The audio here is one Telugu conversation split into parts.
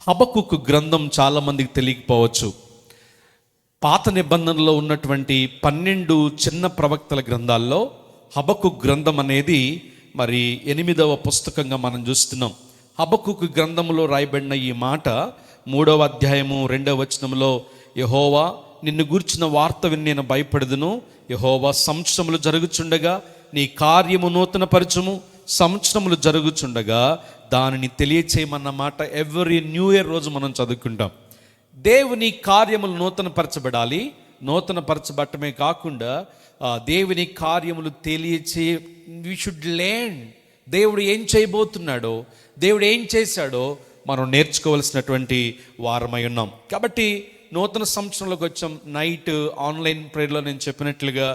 హబక్కుకు గ్రంథం చాలామందికి తెలియకపోవచ్చు. పాత నిబంధనలో ఉన్నటువంటి 12 చిన్న ప్రవక్తల గ్రంథాల్లో హబక్కుకు గ్రంథం అనేది మరి 8వ పుస్తకంగా మనం చూస్తున్నాం. హబక్కుకు గ్రంథంలో రాయబడిన ఈ మాట 3వ అధ్యాయము 2వ వచనంలో, యెహోవా నిన్ను గూర్చిన వార్త విని నేను భయపడదును. యెహోవా సంవత్సరములు జరుగుచుండగా నీ కార్యము నూతన పరచుము, సంవత్సరములు జరుగుచుండగా దానిని తెలియచేయమన్న మాట ఎవ్రీ న్యూ ఇయర్ రోజు మనం చదువుకుంటాం. దేవుని కార్యములు నూతనపరచబడాలి. నూతనపరచబడటమే కాకుండా దేవుని కార్యములు తెలియచే వి షుడ్ లెర్న్. దేవుడు ఏం చేయబోతున్నాడో, దేవుడు ఏం చేశాడో మనం నేర్చుకోవాల్సినటువంటి వారమై ఉన్నాం. కాబట్టి నూతన సంవత్సరంలోకి వచ్చాం. నైట్ ఆన్లైన్ ప్రేయర్లో నేను చెప్పినట్లుగా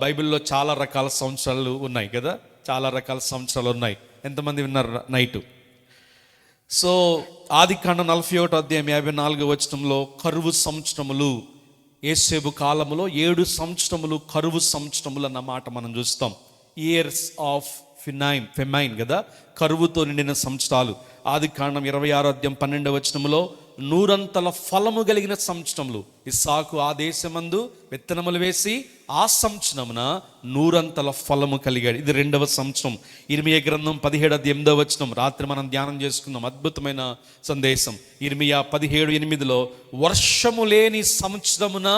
బైబిల్లో చాలా రకాల సంవత్సరాలు ఉన్నాయి కదా, చాలా రకాల సంవత్సరాలు ఉన్నాయి. ఎంతమంది విన్నారు నైటు? సో ఆదికాండం 41వ అధ్యాయం 54వ వచనంలో కరువు సంవత్సరములు, యేసేపు కాలములో 7 సంవత్సరములు కరువు సంవత్సరములు అన్న మాట మనం చూస్తాం. ఇయర్స్ ఆఫ్ ఫెమైన్ కదా, కరువుతో నిండిన సంవత్సరాలు. ఆదికాండం 26వ అధ్యాయం 12వ వచనంలో 100 ఫలము కలిగిన సంవత్సరములు. ఇస్సాకు ఆ దేశమందు విత్తనములు వేసి ఆ సంవత్సరమున 100 ఫలము కలిగాడు. ఇది 2వ సంవత్సరం. ఇర్మియా గ్రంథం 17వ అధ్యాయం 8వ వచనం రాత్రి మనం ధ్యానం చేసుకున్నాం. అద్భుతమైన సందేశం. ఇర్మియా 17:8లో వర్షము లేని సంవత్సరమున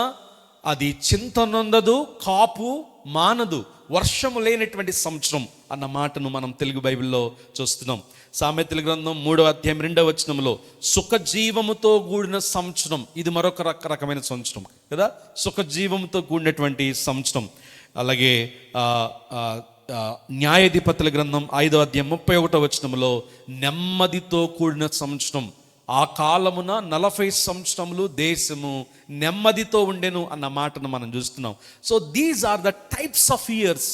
అది చింత నొందదు, కాపు మానదు. వర్షము లేనటువంటి సంవత్సరం అన్న మాటను మనం తెలుగు బైబిల్లో చూస్తున్నాం. సామెతల గ్రంథం 3వ అధ్యాయం 2వ వచనంలో సుఖజీవముతో కూడిన సంవత్సరం, ఇది మరొక రకమైన సంవత్సరం కదా, సుఖజీవంతో కూడినటువంటి సంవత్సరం. అలాగే న్యాయాధిపతుల గ్రంథం 5వ అధ్యాయం 31వ వచనంలో నెమ్మదితో కూడిన సంవత్సరం. ఆ కాలమున 40 సంవత్సరములు దేశము నెమ్మదితో ఉండెను అన్న మాటను మనం చూస్తున్నాం. So these are the types of years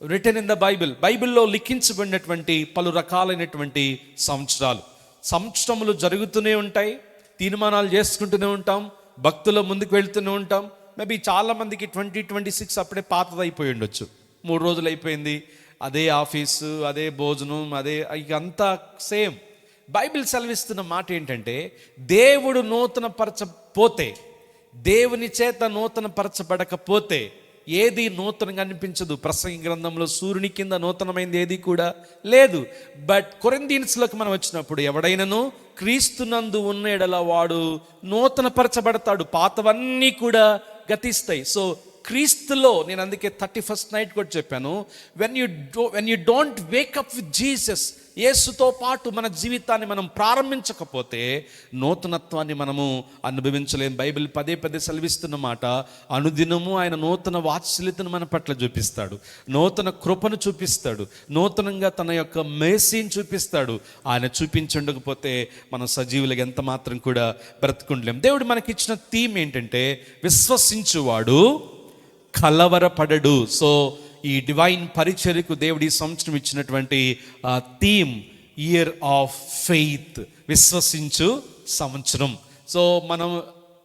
written in the Bible. బైబిల్లో లిఖించబడినటువంటి పలు రకాలైనటువంటి సంవత్సరాలు. సంవత్సరములు జరుగుతూనే ఉంటాయి, తీర్మానాలు చేసుకుంటూనే ఉంటాం, భక్తుల ముందుకు వెళ్తూనే ఉంటాం. మేబీ చాలామందికి 2026 అప్పుడే పాతదైపోయి ఉండొచ్చు. 3 రోజులు అయిపోయింది, అదే ఆఫీసు, అదే భోజనం, అదే ఇక అంతా సేమ్. బైబిల్ సెలవిస్తున్న మాట ఏంటంటే, దేవుడు నూతనపరచపోతే, దేవుని చేత నూతనపరచబడకపోతే ఏది నూతనంగా అనిపించదు. ప్రసంగి గ్రంథంలో సూర్యుని కింద నూతనమైంది ఏది కూడా లేదు. బట్ కొరింథీయులకు మనం వచ్చినప్పుడు, ఎవడైనను క్రీస్తునందు ఉన్న ఎడల వాడు నూతనపరచబడతాడు, పాతవన్నీ కూడా గతిస్తాయి. సో క్రీస్తులో, నేను అందుకే 31st నైట్ కూడా చెప్పాను, when you don't wake up with Jesus, యేసుతో పాటు మన జీవితాన్ని మనం ప్రారంభించకపోతే నూతనత్వాన్ని మనము అనుభవించలేం. బైబిల్ పదే సెలవిస్తున్న మాట, అనుదినము ఆయన నూతన వాత్సల్యతను మన పట్ల చూపిస్తాడు, నూతన కృపను చూపిస్తాడు, నూతనంగా తన యొక్క మేసీని చూపిస్తాడు. ఆయన చూపించండకపోతే మనం సజీవులుగా ఎంత మాత్రం కూడా బ్రతుకుండలేం. దేవుడు మనకిచ్చిన థీమ్ ఏంటంటే, విశ్వసించువాడు కలవరపడడు. సో ఈ డివైన్ పరిచర్యకు దేవుడు ఈ సంవత్సరం ఇచ్చినటువంటి థీమ్ ఇయర్ ఆఫ్ ఫెయిత్, విశ్వసించు సంవత్సరం. సో మనం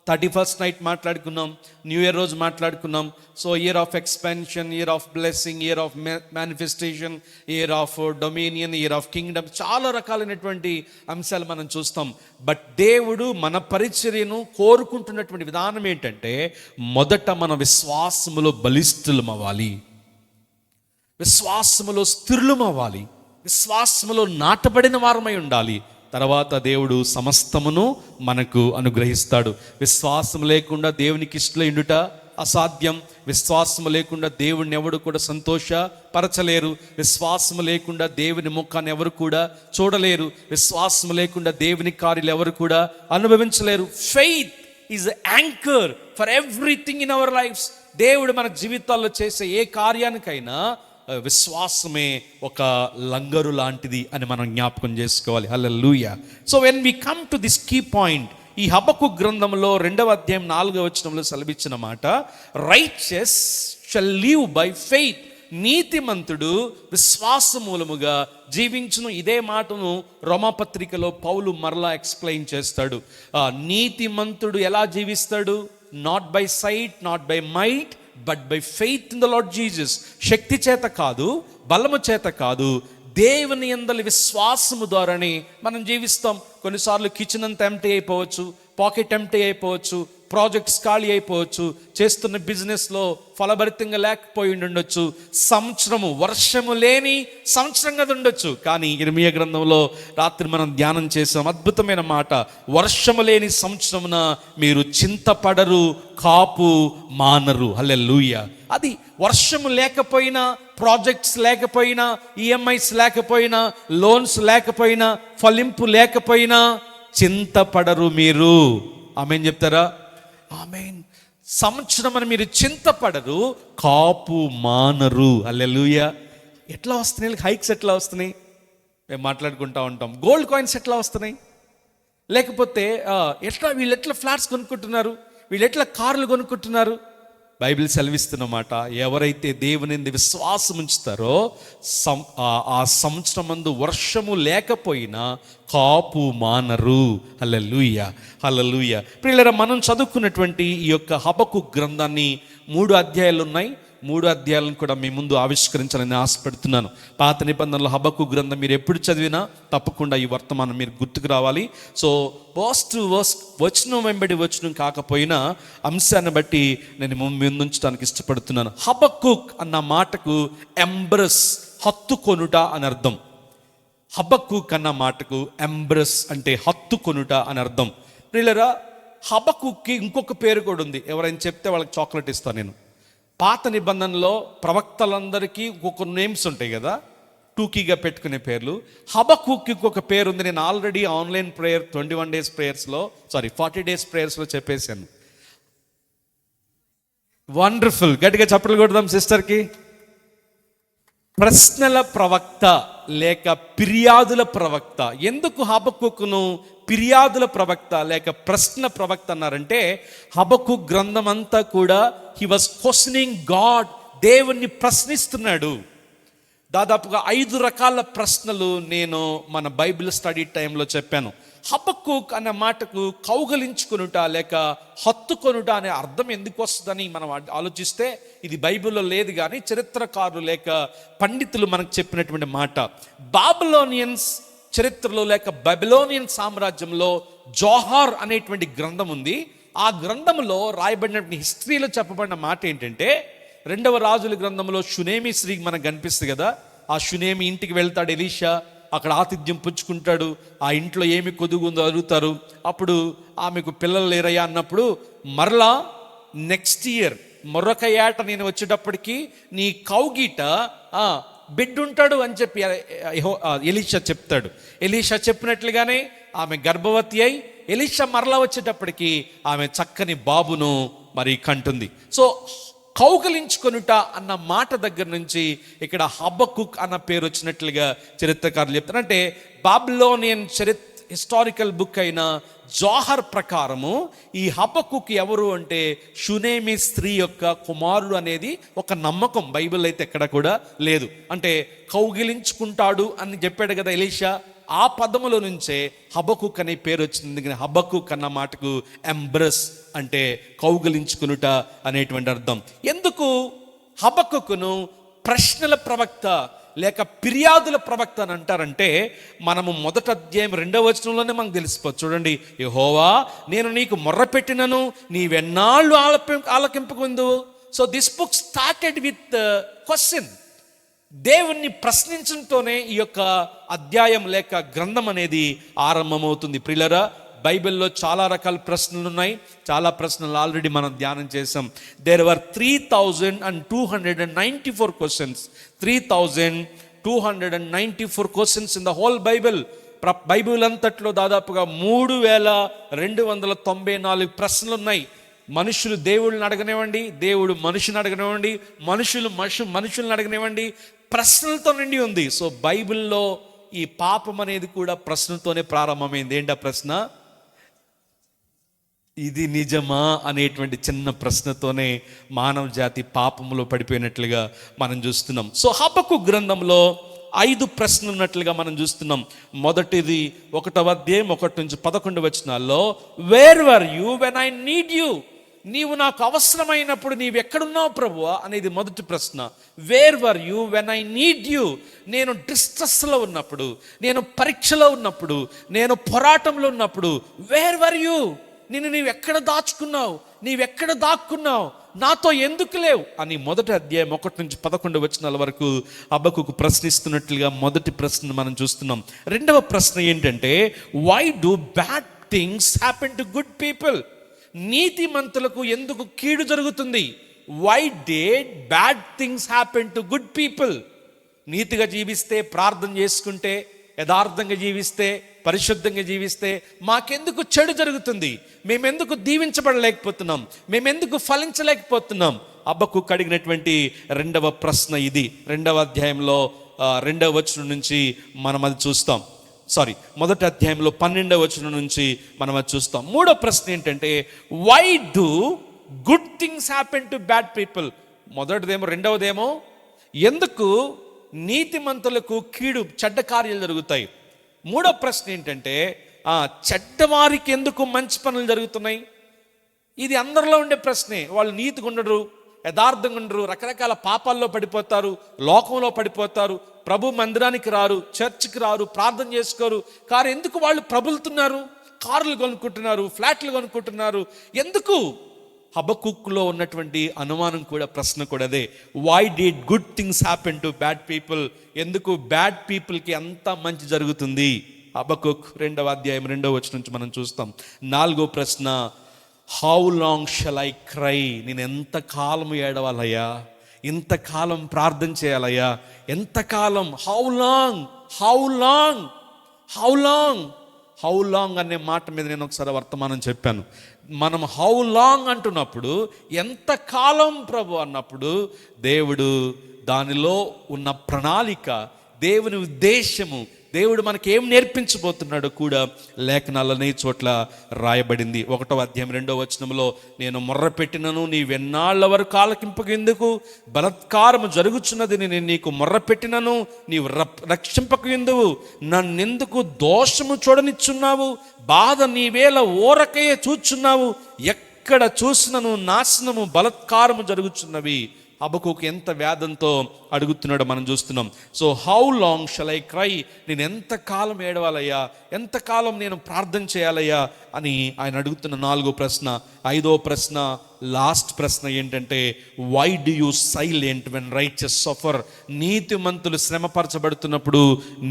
31st నైట్ మాట్లాడుకున్నాం, న్యూ ఇయర్ రోజు మాట్లాడుకున్నాం. So year of expansion, year of blessing, year of manifestation, year of dominion, year of Kingdom, చాలా రకాలైనటువంటి అంశాలు మనం చూస్తాం. బట్ దేవుడు మన పరిచర్యను కోరుకుంటున్నటువంటి విధానం ఏంటంటే, మొదట మన విశ్వాసములో బలిష్ఠులం అవ్వాలి, విశ్వాసములో స్థిరులం అవ్వాలి, విశ్వాసములో నాటబడిన వారమై ఉండాలి. తర్వాత దేవుడు సమస్తమును మనకు అనుగ్రహిస్తాడు. విశ్వాసం లేకుండా దేవునికి ఇష్టలైండుట అసాధ్యం. విశ్వాసము లేకుండా దేవుడిని ఎవరు కూడా సంతోషపరచలేరు. విశ్వాసము లేకుండా దేవుని ముఖాన్ని ఎవరు కూడా చూడలేరు. విశ్వాసము లేకుండా దేవుని కార్యాలు ఎవరు కూడా అనుభవించలేరు. Faith is anchor for everything in our lives. దేవుడు మన జీవితాల్లో చేసే ఏ కార్యానికైనా విశ్వాసమే ఒక లంగరు లాంటిది అని మనం జ్ఞాపకం చేసుకోవాలి. హల్లెలూయా. So when we come to this key point, ఈ హబక్కుకు గ్రంథంలో 2వ అధ్యాయం 4వ వచనంలో సెలవిచ్చిన మాట, righteous shall live by faith, నీతిమంతుడు విశ్వాస మూలముగా జీవించును. ఇదే మాటను రోమాపత్రికలో పౌలు మరలా ఎక్స్ప్లెయిన్ చేస్తాడు. నీతిమంతుడు ఎలా జీవిస్తాడు? Not by sight, not by might, but by faith in the Lord Jesus. శక్తి చేత కాదు, బలము చేత కాదు, దేవుని యందలి విశ్వాసము ద్వారానే మనం జీవిస్తాం. కొన్నిసార్లు కిచెన్ అంతా ఎంటీ అయిపోవచ్చు, పాకెట్ ఎంటీ అయిపోవచ్చు, ప్రాజెక్ట్స్ ఖాళీ అయిపోవచ్చు, చేస్తున్న బిజినెస్లో ఫలభరితంగా లేకపోయి ఉండొచ్చు, సంవత్సరము వర్షము లేని సంవత్సరంగా ఉండొచ్చు. కానీ ఇర్మియా గ్రంథంలో రాత్రి మనం ధ్యానం చేసాం అద్భుతమైన మాట, వర్షము లేని సంవత్సరమున మీరు చింతపడరు, కాపు మానరు. హల్లెలూయా. అది వర్షము లేకపోయినా, ప్రాజెక్ట్స్ లేకపోయినా, ఈఎంఐస్ లేకపోయినా, లోన్స్ లేకపోయినా, ఫలింపు లేకపోయినా చింతపడరు మీరు. ఆమేన్ చెప్తారా? ఆమేన్. సంవత్సరం అని మీరు చింతపడరు, కాపు మానరు. హల్లెలూయా. ఎట్లా వస్తున్నాయి హైక్స్? ఎట్లా వస్తున్నాయి? మేము మాట్లాడుకుంటా ఉంటాం. గోల్డ్ కాయిన్స్ ఎట్లా వస్తున్నాయి? లేకపోతే వీళ్ళు ఎట్లా ఫ్లాట్స్ కొనుక్కుంటున్నారు, వీళ్ళు ఎట్లా కార్లు కొనుక్కుంటున్నారు? బైబిల్ సెలవిస్తున్నమాట, ఎవరైతే దేవుని యందు విశ్వాసం ఉంచుతారో ఆ సంవత్సరం మందు వర్షము లేకపోయినా కాపు మానరు. హల్లెలూయా, హల్లెలూయా. ప్రియులారా, మనం చదువుకున్నటువంటి ఈ యొక్క హబక్కూకు గ్రంథాన్ని 3 అధ్యాయాలు ఉన్నాయి. 3 అధ్యాయాలను కూడా మీ ముందు ఆవిష్కరించాలని ఆశపడుతున్నాను. పాత నిబంధనలో హబక్కూకు గ్రంథం మీరు ఎప్పుడు చదివినా తప్పకుండా ఈ వర్తమానం మీరు గుర్తుకు రావాలి. సో వర్స్ టు వర్స్, వచనం వెంబడి వచనం కాకపోయినా అంశాన్ని బట్టి నేను ముందుంచడానికి ఇష్టపడుతున్నాను. హబక్కూక్ అన్న మాటకు ఎంబ్రస్, హత్తుకొనుట అని అర్థం. హబక్కూక్ అన్న మాటకు ఎంబ్రస్ అంటే హత్తుకొనుట అని అర్థం. ప్రియులారా, హబక్కూక్కి ఇంకొక పేరు కూడా ఉంది. ఎవరైనా చెప్తే వాళ్ళకి చాక్లెట్ ఇస్తాను నేను. పాత నిబంధనలో ప్రవక్తలందరికీ ఒక్కొక్క నేమ్స్ ఉంటాయి కదా, టూకీగా పెట్టుకునే పేర్లు. హబక్కూక్కి ఒక పేరు ఉంది. నేను already online prayer 21 days ప్రేయర్స్లో 40 days ప్రేయర్స్లో చెప్పేశాను. వండర్ఫుల్. గట్టిగా చప్పట్లు కొడదాం సిస్టర్కి. ప్రశ్నల ప్రవక్త లేక ఫిర్యాదుల ప్రవక్త. ఎందుకు హబక్కూకును ఫిర్యాదుల ప్రవక్త లేక ప్రశ్న ప్రవక్త అన్నారంటే, హబక్కూకు గ్రంథం అంతా కూడా హీ వాజ్ క్వశ్చనింగ్ గాడ్, దేవుణ్ణి ప్రశ్నిస్తున్నాడు. దాదాపుగా 5 రకాల ప్రశ్నలు నేను మన బైబిల్ స్టడీ టైంలో చెప్పాను. హబక్కూక్ అనే మాటకు కౌగలించుకొనుట లేక హత్తుకొనుట అనే అర్థం ఎందుకు వస్తుందని మనం ఆలోచిస్తే ఇది బైబిల్లో లేదు, కానీ చరిత్రకారులు లేక పండితులు మనకు చెప్పినటువంటి మాట. బాబిలోనియన్స్ చరిత్రలో లేక బబిలోనియన్ సామ్రాజ్యంలో జోహార్ అనేటువంటి గ్రంథం ఉంది. ఆ గ్రంథంలో రాయబడినటువంటి హిస్టరీలో చెప్పబడిన మాట ఏంటంటే, 2వ రాజుల గ్రంథంలో షునేమి స్త్రీ మనకు కనిపిస్తుంది కదా. ఆ షునేమి ఇంటికి వెళ్తాడు ఎలీషా, అక్కడ ఆతిథ్యం పుచ్చుకుంటాడు. ఆ ఇంట్లో ఏమి కొదుగుందో అడుగుతారు. అప్పుడు ఆమెకు పిల్లలు లేరయ్యా అన్నప్పుడు, మరలా నెక్స్ట్ ఇయర్ మరొక ఏట నేను వచ్చేటప్పటికి నీ కౌగిట బిడ్డ ఉంటాడు అని చెప్పి ఎలీషా చెప్తాడు. ఎలీషా చెప్పినట్లుగానే ఆమె గర్భవతి అయి ఎలీషా మరలా వచ్చేటప్పటికి ఆమె చక్కని బాబును మరి కంటుంది. సో కౌగలించుకొనుట అన్న మాట దగ్గర నుంచి ఇక్కడ హబక్కూక్ అన్న పేరు వచ్చినట్లుగా చరిత్రకారులు చెప్తారు. అంటే బాబిలోనియన్ హిస్టారికల్ బుక్ అయిన జోహర్ ప్రకారము ఈ హబక్కూక్ ఎవరు అంటే షునేమి స్త్రీ యొక్క కుమారుడు అనేది ఒక నమ్మకం. బైబిల్ అయితే ఎక్కడ కూడా లేదు. అంటే కౌగిలించుకుంటాడు అని చెప్పాడు కదా ఎలీషా, ఆ పదములో నుంచే హబక్కూక్ అనే పేరు వచ్చింది. హబక్కూక్ అన్న మాటకు ఎంబ్రస్ అంటే కౌగిలించుకునుట అనేటువంటి అర్థం. ఎందుకు హబక్కూకును ప్రశ్నల ప్రవక్త లేక ఫిర్యాదుల ప్రవక్త అని అంటారంటే, మనము 1వ అధ్యాయం 2వ వచనంలోనే మనకు తెలిసిపోతుంది. చూడండి, యెహోవా నేను నీకు మొర్రపెట్టినను నీవెన్నాళ్ళు ఆలకింపకుందు. So this book started with question. దేవుణ్ణి ప్రశ్నించడంతోనే ఈ యొక్క అధ్యాయం లేక గ్రంథం అనేది ఆరంభమవుతుంది. ప్రియులారా, బైబిల్లో చాలా రకాల ప్రశ్నలు ఉన్నాయి. చాలా ప్రశ్నలు ఆల్రెడీ మనం ధ్యానం చేసాం. There were 3294 questions. 3294 questions in the whole Bible. Bible అంతట్లో దాదాపుగా 3294 ప్రశ్నలు ఉన్నాయి. మనుషులు దేవుళ్ళని అడగనివ్వండి, దేవుడు మనుషుని అడగనివ్వండి, మనుషుల్ని అడగనివ్వండి, ప్రశ్నలతో నిండి ఉంది. సో బైబిల్లో ఈ పాపం అనేది కూడా ప్రశ్నతోనే ప్రారంభమైంది. ఏంటా ప్రశ్న? ఇది నిజమా అనేటువంటి చిన్న ప్రశ్నతోనే మానవ జాతి పాపంలో పడిపోయినట్లుగా మనం చూస్తున్నాం. సో హబక్కూకు గ్రంథంలో 5 ప్రశ్నలు ఉన్నట్లుగా మనం చూస్తున్నాం. మొదటిది 1వ అధ్యాయం 1 నుంచి 11 వచనాల్లో, where were you when I need you? నీవు నాకు అవసరమైనప్పుడు నీవెక్కడున్నావు ప్రభువా అనేది మొదటి ప్రశ్న. Where were you when I need you? నేను డిస్ట్రెస్లో ఉన్నప్పుడు, నేను పరీక్షలో ఉన్నప్పుడు, నేను పోరాటంలో ఉన్నప్పుడు వేర్ వర్ యూ? నీవెక్కడ దాచుకున్నావు? నీవెక్కడ దాక్కున్నావు? నాతో ఎందుకు లేవు అని మొదటి అధ్యాయం 1-11 వరకు హబక్కూకు ప్రశ్నిస్తున్నట్లుగా మొదటి ప్రశ్న మనం చూస్తున్నాం. రెండవ ప్రశ్న ఏంటంటే, why do bad things happen to good people? నీతిమంతులకు ఎందుకు కీడు జరుగుతుంది? Why did bad things happen to good people? నీతిగా జీవిస్తే, ప్రార్థన చేసుకుంటే, యథార్థంగా జీవిస్తే, పరిశుద్ధంగా జీవిస్తే మాకెందుకు చెడు జరుగుతుంది? మేమెందుకు దీవించబడలేకపోతున్నాం? మేమెందుకు ఫలించలేకపోతున్నాం? హబక్కూకు అడిగినటువంటి రెండవ ప్రశ్న ఇది. 2వ అధ్యాయంలో 2వ వచనం నుంచి మనం అది చూస్తాం. మొదటి అధ్యాయంలో 12వ వచనం నుంచి మనం అది చూస్తాం. మూడో ప్రశ్న ఏంటంటే, why do good things happen to bad people? మొదటిదేమో, రెండవదేమో ఎందుకు నీతిమంతులకు చెడ్డ కార్యాలు జరుగుతాయి? మూడో ప్రశ్న ఏంటంటే, చెడ్డవారికి ఎందుకు మంచి పనులు జరుగుతున్నాయి? ఇది అందరిలో ఉండే ప్రశ్నే. వాళ్ళు నీతిగా ఉండరు, యథార్థంగా ఉండరు, రకరకాల పాపాల్లో పడిపోతారు, లోకంలో పడిపోతారు, ప్రభు మందిరానికి రారు, చర్చికి రారు, ప్రార్థన చేసుకోరు. కానీ ఎందుకు వాళ్ళు ప్రబలుతున్నారు? కార్లు కొనుక్కుంటున్నారు, ఫ్లాట్లు కొనుక్కుంటున్నారు. ఎందుకు? హబక్కూకులో ఉన్నటువంటి అనుమానం కూడా, ప్రశ్న కూడా అదే. Why did good things happen to bad people? ఎందుకు బ్యాడ్ పీపుల్కి అంత మంచి జరుగుతుంది? హబక్కూకు 2వ అధ్యాయం 2వ వచనం నుంచి మనం చూస్తాం. 4వ ప్రశ్న, how long shall I cry? నేను ఎంతకాలం ఏడవాలయ్యా? ఎంతకాలం ప్రార్థన చేయాలయ్యా? ఎంతకాలం? How long, how long, how long, how long అనే మాట మీద నేను ఒకసారి వర్తమానం చెప్పాను. మనం హౌ లాంగ్ అంటున్నప్పుడు, ఎంతకాలం ప్రభు అన్నప్పుడు, దేవుడు దానిలో ఉన్న ప్రణాళిక, దేవుని ఉద్దేశము, దేవుడు మనకి ఏం నేర్పించబోతున్నాడో కూడా లేఖనాలనే చోట్ల రాయబడింది. 1వ అధ్యాయం 2వ వచనంలో, నేను మొర్రపెట్టినను నీవెన్నాళ్ల వరకు ఆలకింపకెందుకు? బలాత్కారము జరుగుచున్నది నేను నీకు మొర్రపెట్టినను నీవు రక్షింపకెందుకు? నన్నెందుకు దోషము చూడనిచ్చున్నావు? బాధ నీవేళ ఓరకయే చూచున్నావు. ఎక్కడ చూసినను నాశనము, బలాత్కారము జరుగుచున్నవి. హబక్కూకు ఎంత వేదంతో అడుగుతున్నాడో మనం చూస్తున్నాం. So how long shall I cry? నేను ఎంతకాలం ఏడవాలయ్యా? ఎంతకాలం నేను ప్రార్థన చేయాలయ్యా అని ఆయన అడుగుతున్న 4వ ప్రశ్న. 5వ ప్రశ్న, లాస్ట్ ప్రశ్న ఏంటంటే, why do you silent when righteous suffer? నీతిమంతులు శ్రమపరచబడుతున్నప్పుడు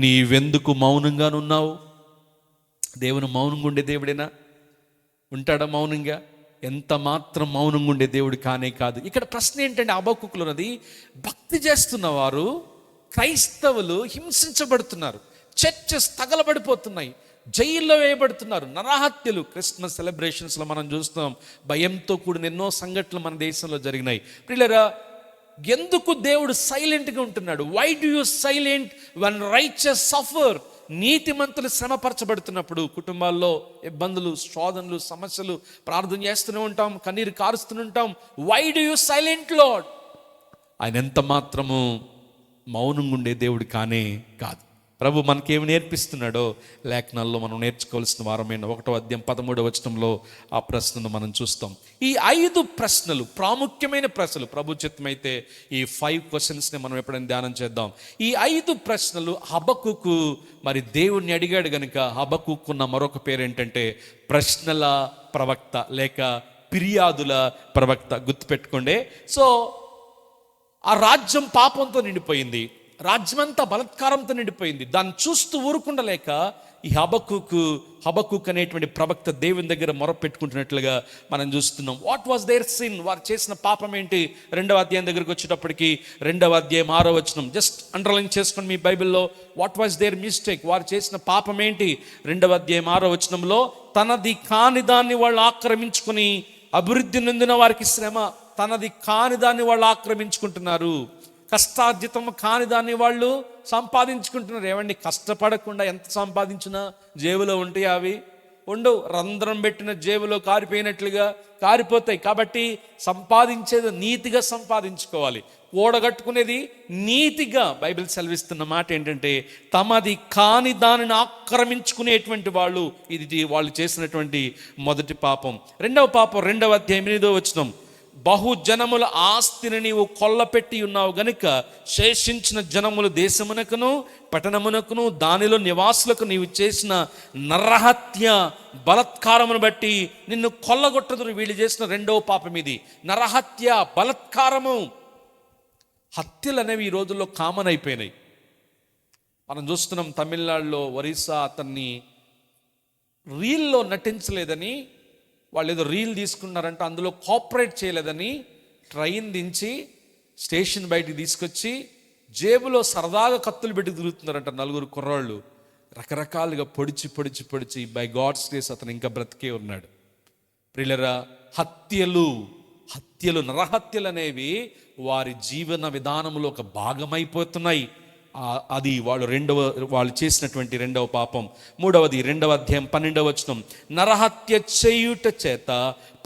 నీవెందుకు మౌనంగానున్నావు? దేవుని మౌనంగా ఉండే దేవుడేనా? ఉంటాడా మౌనంగా? ఎంత మాత్రం మౌనంగా ఉండే దేవుడు కానే కాదు. ఇక్కడ ప్రశ్న ఏంటంటే, హబక్కూకులో ఉన్నది, భక్తి చేస్తున్న వారు, క్రైస్తవులు హింసించబడుతున్నారు, చర్చెస్ తగలబడిపోతున్నాయి, జైల్లో వేయబడుతున్నారు, నరహత్యలు. క్రిస్మస్ సెలబ్రేషన్స్లో మనం చూస్తాం, భయంతో కూడిన ఎన్నో సంఘటనలు మన దేశంలో జరిగినాయి. ప్రియులారా, ఎందుకు దేవుడు సైలెంట్గా ఉంటున్నాడు? Why do you silent when righteous suffer? నీతిమంతులు శ్రమపరచబడుతున్నప్పుడు, కుటుంబాల్లో ఇబ్బందులు, శోధనలు, సమస్యలు, ప్రార్థన చేస్తూనే ఉంటాం, కన్నీరు కారుస్తూనే ఉంటాం. Why do you silent Lord? ఆయన ఎంత మాత్రము మౌనంగా ఉండే దేవుడు కానే కాదు. ప్రభు మనకేమి నేర్పిస్తున్నాడో లేఖనాల్లో మనం నేర్చుకోవాల్సిన వారమైన 1వ అధ్యాయం 13వ వచనంలో ఆ ప్రశ్నను మనం చూస్తాం. ఈ 5 ప్రశ్నలు ప్రాముఖ్యమైన ప్రశ్నలు. ప్రభు చిత్తమైతే ఈ 5 క్వశ్చన్స్ని మనం ఎప్పుడైనా ధ్యానం చేద్దాం. ఈ 5 ప్రశ్నలు హబక్కూకు మరి దేవుణ్ణి అడిగాడు గనుక హబక్కూకున్న మరొక పేరు ఏంటంటే ప్రశ్నల ప్రవక్త లేక ఫిర్యాదుల ప్రవక్త. గుర్తుపెట్టుకోండి. సో ఆ రాజ్యం పాపంతో నిండిపోయింది, రాజ్యమంతా బలాత్కారంతో నిండిపోయింది. దాన్ని చూస్తూ ఊరుకుండలేక ఈ హబక్కూక్ అనేటువంటి ప్రవక్త దేవుని దగ్గర మొరపెట్టుకుంటున్నట్లుగా మనం చూస్తున్నాం. What was their sin? వారు చేసిన పాపం ఏంటి? 2వ అధ్యాయం దగ్గరికి వచ్చేటప్పటికి 2వ అధ్యాయం 6వ వచనం జస్ట్ అండర్లైన్ చేసుకోండి మీ బైబిల్లో. What was their mistake? వారు చేసిన పాపం ఏంటి? 2వ అధ్యాయం 6వ వచనంలో, తనది కాని దాన్ని వాళ్ళు ఆక్రమించుకుని అభివృద్ధి నొందిన వారికి శ్రమ. తనది కాని దాన్ని వాళ్ళు ఆక్రమించుకుంటున్నారు, కష్టార్జితం కాని దాన్ని వాళ్ళు సంపాదించుకుంటున్నారు. ఏమండి, కష్టపడకుండా ఎంత సంపాదించినా జేబులో ఉంటే అవి ఉండవు. రంధ్రం పెట్టిన జేబులో కారిపోయినట్లుగా కారిపోతాయి. కాబట్టి సంపాదించేది నీతిగా సంపాదించుకోవాలి, కూడగట్టుకునేది నీతిగా. బైబిల్ సెలవిస్తున్న మాట ఏంటంటే, తమది కాని దానిని ఆక్రమించుకునేటువంటి వాళ్ళు, ఇది వాళ్ళు చేసినటువంటి మొదటి పాపం. రెండవ పాపం 2వ అధ్యాయం 8వ వచనం, బహుజనముల ఆస్తిని నీవు కొల్లపెట్టి ఉన్నావు గనుక శేషించిన జనములు దేశమునకును పట్టణమునకును దానిలో నివాసులకు నీవు చేసిన నరహత్య బలత్కారమును బట్టి నిన్ను కొల్లగొట్టదురు. వీళ్ళు చేసిన రెండవ పాపం ఇది, నరహత్య, బలత్కారము. హత్యలు అనేవి ఈ రోజుల్లో కామన్ అయిపోయినాయి. మనం చూస్తున్నాం, తమిళనాడులో ఒరిస్సా అతన్ని రీల్లో నటించలేదని, వాళ్ళు ఏదో రీల్ తీసుకున్నారంట, అందులో కోఆపరేట్ చేయలేదని ట్రైన్ దించి స్టేషన్ బయటికి తీసుకొచ్చి జేబులో సరదాగా కత్తులు పెట్టి తిరుగుతున్నారంట 4 కుర్రాళ్ళు. రకరకాలుగా పొడిచి బై గాడ్స్ గ్రేస్ అతను ఇంకా బ్రతికే ఉన్నాడు. ప్రియులరా, హత్యలు నరహత్యలు అనేవి వారి జీవన విధానంలో ఒక భాగమైపోతున్నాయి. అది వాళ్ళు చేసినటువంటి రెండవ పాపం. మూడవది 2వ అధ్యాయం 12వ వచనం, నరహత్య చేయుట చేత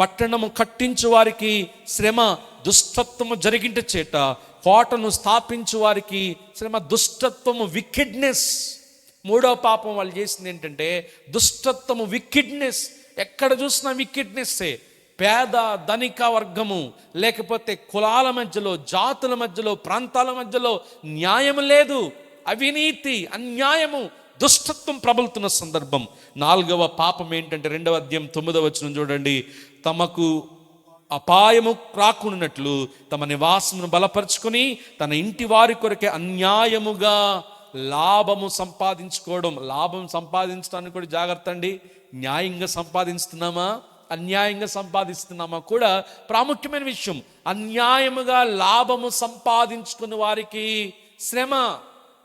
పట్టణము కట్టించు వారికి శ్రమ, దుష్టత్వము జరిగింట చేత కోటను స్థాపించు వారికి శ్రమ. దుష్టత్వము, వికెడ్నెస్. మూడవ పాపం వాళ్ళు చేసింది ఏంటంటే దుష్టత్వము, వికెడ్నెస్. ఎక్కడ చూసినా వికెడ్నెస్సే. పేద ధనిక వర్గము, లేకపోతే కులాల మధ్యలో, జాతుల మధ్యలో, ప్రాంతాల మధ్యలో న్యాయం లేదు. అవినీతి, అన్యాయము, దుష్టత్వం ప్రబలుతున్న సందర్భం. 4వ పాపం ఏంటంటే 2వ అధ్యాయం 9వ వచనం చూడండి, తమకు అపాయము రాకున్నట్లు తమ నివాసమును బలపరుచుకొని తన ఇంటి వారి కొరకే అన్యాయముగా లాభము సంపాదించుకోవడం. లాభం సంపాదించడానికి కూడా జాగ్రత్త అండి. న్యాయంగా సంపాదిస్తున్నామా, అన్యాయంగా సంపాదిస్తున్నామా కూడా ప్రాముఖ్యమైన విషయం. అన్యాయముగా లాభము సంపాదించుకున్న వారికి శ్రమ.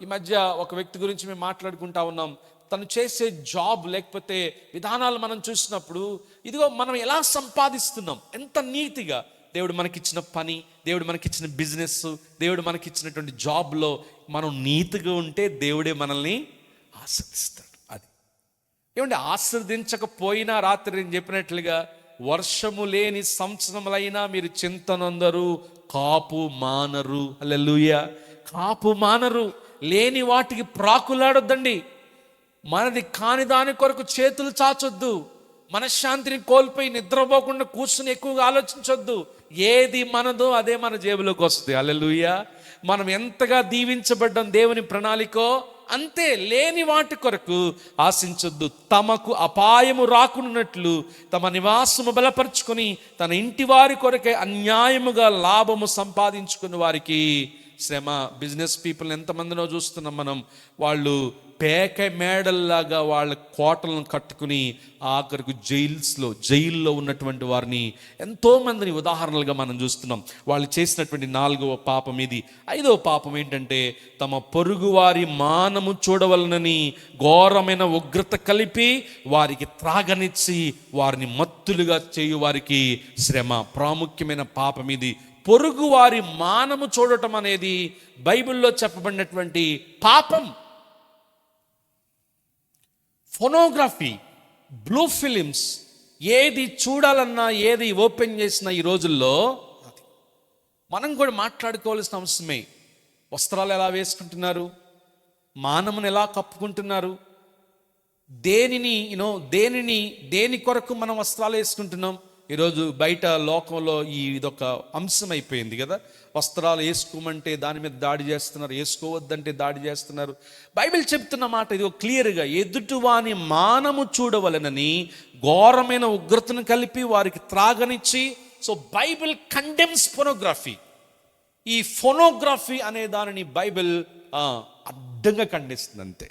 ఈ మధ్య ఒక వ్యక్తి గురించి మేము మాట్లాడుకుంటా ఉన్నాం. తను చేసే జాబ్ లేకపోతే విధానాలు మనం చూసినప్పుడు, ఇదిగో మనం ఎలా సంపాదిస్తున్నాం, ఎంత నీతిగా. దేవుడు మనకిచ్చిన పని, దేవుడు మనకిచ్చిన బిజినెస్, దేవుడు మనకిచ్చినటువంటి జాబ్లో మనం నీతిగా ఉంటే దేవుడే మనల్ని ఆశీర్వదిస్తాడు. ఏమంటే ఆశీర్వదించకపోయినా, రాత్రి నేను చెప్పినట్లుగా, వర్షము లేని సంవత్సరములైనా మీరు చింతనందరు, కాపు మానరు. హల్లెలూయా. కాపు మానరు. లేని వాటికి ప్రాకులాడొద్దండి. మనది కాని దాని కొరకు చేతులు చాచొద్దు. మనశ్శాంతిని కోల్పోయి నిద్రపోకుండా కూర్చుని ఎక్కువగా ఆలోచించొద్దు. ఏది మనదో అదే మన జేబులోకి వస్తుంది. హల్లెలూయా. మనం ఎంతగా దీవించబడ్డం దేవుని ప్రణాళికో అంతే. లేని వాటి కొరకు ఆశించొద్దు. తమకు అపాయము రాకున్నట్లు తమ నివాసము బలపరుచుకొని తన ఇంటి వారి కొరకే అన్యాయముగా లాభము సంపాదించుకున్న వారికి శ్రమ. బిజినెస్ పీపుల్ ఎంతమందినో చూస్తున్నాం మనం. వాళ్ళు పేక మేడల్లాగా వాళ్ళ కోటలను కట్టుకుని ఆఖరికి జైల్లో ఉన్నటువంటి వారిని ఎంతోమందిని ఉదాహరణలుగా మనం చూస్తున్నాం. వాళ్ళు చేసినటువంటి 4వ పాపం ఇది. 5వ పాపం ఏంటంటే తమ పొరుగువారి మానము చూడవలనని ఘోరమైన ఉగ్రత కలిపి వారికి త్రాగనిచ్చి వారిని మత్తులుగా చేయు వారికి శ్రమ. ప్రాముఖ్యమైన పాపం ఇది. పొరుగువారి మానము చూడటం అనేది బైబిల్లో చెప్పబడినటువంటి పాపం. ఫోనోగ్రఫీ, బ్లూ ఫిలిమ్స్, ఏది చూడాలన్నా, ఏది ఓపెన్ చేసినా ఈ రోజుల్లో మనం కూడా మాట్లాడుకోవాల్సిన అవసరమే. వస్త్రాలు ఎలా వేసుకుంటున్నారు, మానమును ఎలా కప్పుకుంటున్నారు, దేని కొరకు మనం వస్త్రాలు వేసుకుంటున్నాం. ఈరోజు బయట లోకంలో ఇదొక అంశం అయిపోయింది కదా. వస్త్రాలు వేసుకోమంటే దాని మీద దాడి చేస్తున్నారు, వేసుకోవద్దంటే దాడి చేస్తున్నారు. బైబిల్ చెప్తున్న మాట ఇది క్లియర్గా, ఎదుటివాని మానము చూడవలనని ఘోరమైన ఉగ్రతను కలిపి వారికి త్రాగనిచ్చి. So Bible condemns pornography. ఈ ఫోనోగ్రఫీ అనే దానిని బైబిల్ అడ్డంగా ఖండిస్తుంది అంతే.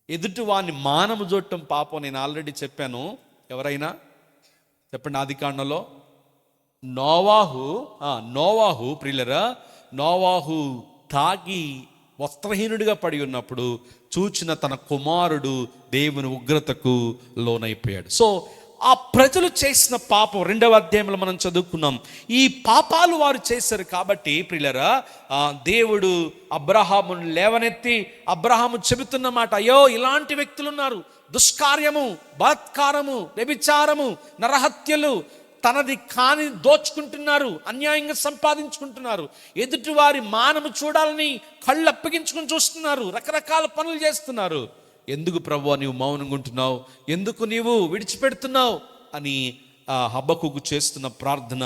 ఎదుటివాని మానము చూడటం పాపం. నేను ఆల్రెడీ చెప్పాను. ఎవరైనా చెప్పండి. ఆదికాండంలో నోవాహు ప్రియులరా, నోవాహు తాగి వస్త్రహీనుడిగా పడి ఉన్నప్పుడు చూచిన తన కుమారుడు దేవుని ఉగ్రతకు లోనైపోయాడు. సో ఆ ప్రజలు చేసిన పాపం 2వ అధ్యాయంలో మనం చదువుకున్నాం. ఈ పాపాలు వారు చేశారు కాబట్టి ప్రియులరా, దేవుడు అబ్రహామును లేవనెత్తి, అబ్రహాము చెబుతున్న మాట, అయ్యో ఇలాంటి వ్యక్తులు ఉన్నారు, దుష్కార్యము, బలాత్కారము, వ్యభిచారము, నరహత్యలు, తనది కాని దోచుకుంటున్నారు, అన్యాయంగా సంపాదించుకుంటున్నారు, ఎదుటివారి మానము చూడాలని కళ్ళు అప్పగించుకుని చూస్తున్నారు, రకరకాల పనులు చేస్తున్నారు. ఎందుకు ప్రభువా నీవు మౌనంగా ఉంటున్నావు, ఎందుకు నీవు విడిచిపెడుతున్నావు అని హబక్కుకు చేస్తున్న ప్రార్థన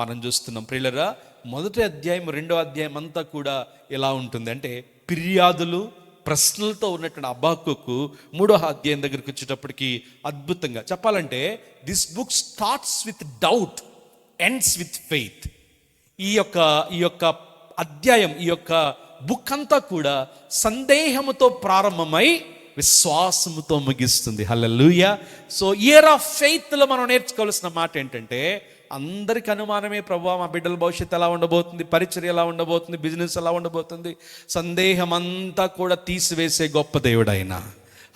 మనం చూస్తున్నాం. ప్రియులరా, మొదటి అధ్యాయం, రెండో అధ్యాయం అంతా కూడా ఎలా ఉంటుంది అంటే ఫిర్యాదులు, ప్రశ్నలతో ఉన్నటువంటి హబక్కుకు మూడో అధ్యాయం దగ్గరికి వచ్చేటప్పటికి అద్భుతంగా చెప్పాలంటే this book starts with doubt, ends with faith. ఈ యొక్క అధ్యాయం, ఈ యొక్క బుక్ అంతా కూడా సందేహముతో ప్రారంభమై విశ్వాసముతో ముగిస్తుంది. హల్లెలూయా. సో ఇయర్ ఆఫ్ ఫెయిత్లో మనం నేర్చుకోవాల్సిన మాట ఏంటంటే, అందరికి అనుమానమే, ప్రభువా మా బిడ్డల భవిష్యత్తు ఎలా ఉండబోతుంది, పరిచర్య ఎలా ఉండబోతుంది, బిజినెస్ ఎలా ఉండబోతుంది, సందేహం అంతా కూడా తీసివేసే గొప్ప దేవుడు ఆయన.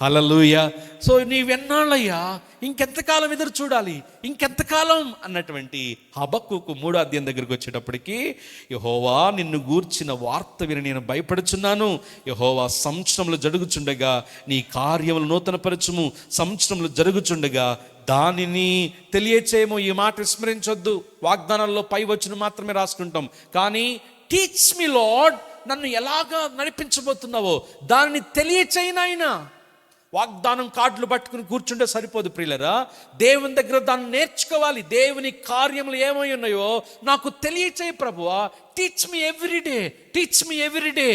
హల్లెలూయా. సో నీవెన్నాళ్ళయ్యా, ఇంకెంతకాలం ఎదురు చూడాలి, ఇంకెంతకాలం అన్నటువంటి హబక్కుకు మూడో అధ్యాయం దగ్గరికి వచ్చేటప్పటికి, యెహోవా నిన్ను గూర్చిన వార్త విని నేను భయపడుచున్నాను. యెహోవా సంవత్సరములు జరుగుచుండగా నీ కార్యములు నూతనపరచుము, సంవత్సరములు జరుగుచుండగా దానిని తెలియచేయము. ఈ మాట విస్మరించొద్దు. వాగ్దానాల్లో పై వచ్చిన మాత్రమే రాసుకుంటాం, కానీ టీచ్ మీ లార్డ్, నన్ను ఎలాగా నడిపించబోతున్నావో దానిని తెలియచేయి నాయనా. వాగ్దానం కార్డులు పట్టుకుని కూర్చుంటే సరిపోదు ప్రియులరా, దేవుని దగ్గర దాన్ని నేర్చుకోవాలి. దేవుని కార్యములు ఏమై ఉన్నాయో నాకు తెలియచేయి ప్రభువా, teach me every day, teach me every day.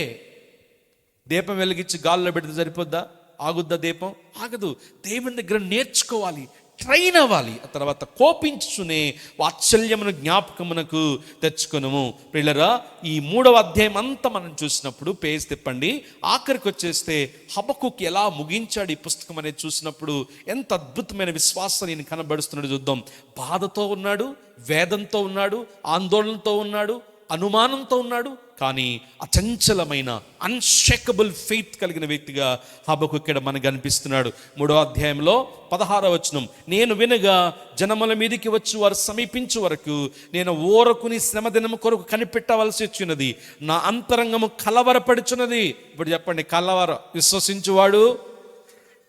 దీపం వెలిగించి గాల్లో పెడితే సరిపోద్దా? ఆగుద్దా దీపం? ఆగదు. దేవుని దగ్గర నేర్చుకోవాలి, ట్రైన్ అవ్వాలి. ఆ తర్వాత కోపించునే వాత్సల్యమును జ్ఞాపకమునకు తెచ్చుకొనుము. ప్రియులరా, ఈ మూడవ అధ్యాయం అంతా మనం చూసినప్పుడు, పేజ్ తిప్పండి, ఆఖరికి వచ్చేస్తే హబక్కుకు ఎలా ముగించాడు ఈ పుస్తకం అనేది చూసినప్పుడు ఎంత అద్భుతమైన విశ్వాసం నేను కనబడుస్తున్నాడు చూద్దాం. బాధతో ఉన్నాడు, వేదంతో ఉన్నాడు, ఆందోళనతో ఉన్నాడు, అనుమానంతో ఉన్నాడు, కానీ అచంచలమైన అన్షేకబుల్ ఫెయిత్ కలిగిన వ్యక్తిగా హబక్కుకు ఇక్కడ మనకు అనిపిస్తున్నాడు. మూడో అధ్యాయంలో 16వ వచనం, నేను వినగా జనముల మీదికి వచ్చి వారు సమీపించు వరకు నేను ఓరకుని శ్రమ దినము కొరకు కనిపెట్టవలసి వచ్చినది, నా అంతరంగము కలవరపడుచున్నది. ఇప్పుడు చెప్పండి,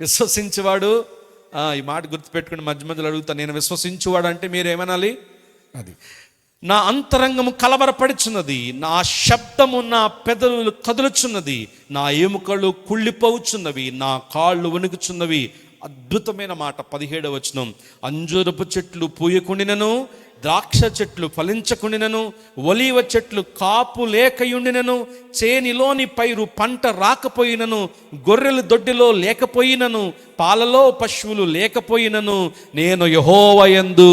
విశ్వసించువాడు ఈ మాట గుర్తుపెట్టుకుని మధ్య మధ్యలో అడుగుతాను. నేను విశ్వసించువాడు అంటే మీరు ఏమనాలి? అది నా అంతరంగము కలవరపడుచున్నది, నా శబ్దము నా పెదవులు కదులుచున్నది, నా ఎముకలు కుళ్ళిపోవుచున్నవి, నా కాళ్ళు వణుకుచున్నవి. అద్భుతమైన మాట 17వ వచనం, అంజూరపు చెట్లు పూయకుండినను, ద్రాక్ష చెట్లు ఫలించకుండినను, ఒలీవ చెట్లు కాపు లేకయుండినను, చేనిలోని పైరు పంట రాకపోయినను, గొర్రెలు దొడ్డిలో లేకపోయినను, పాలలో పశువులు లేకపోయినను, నేను యెహోవా యందు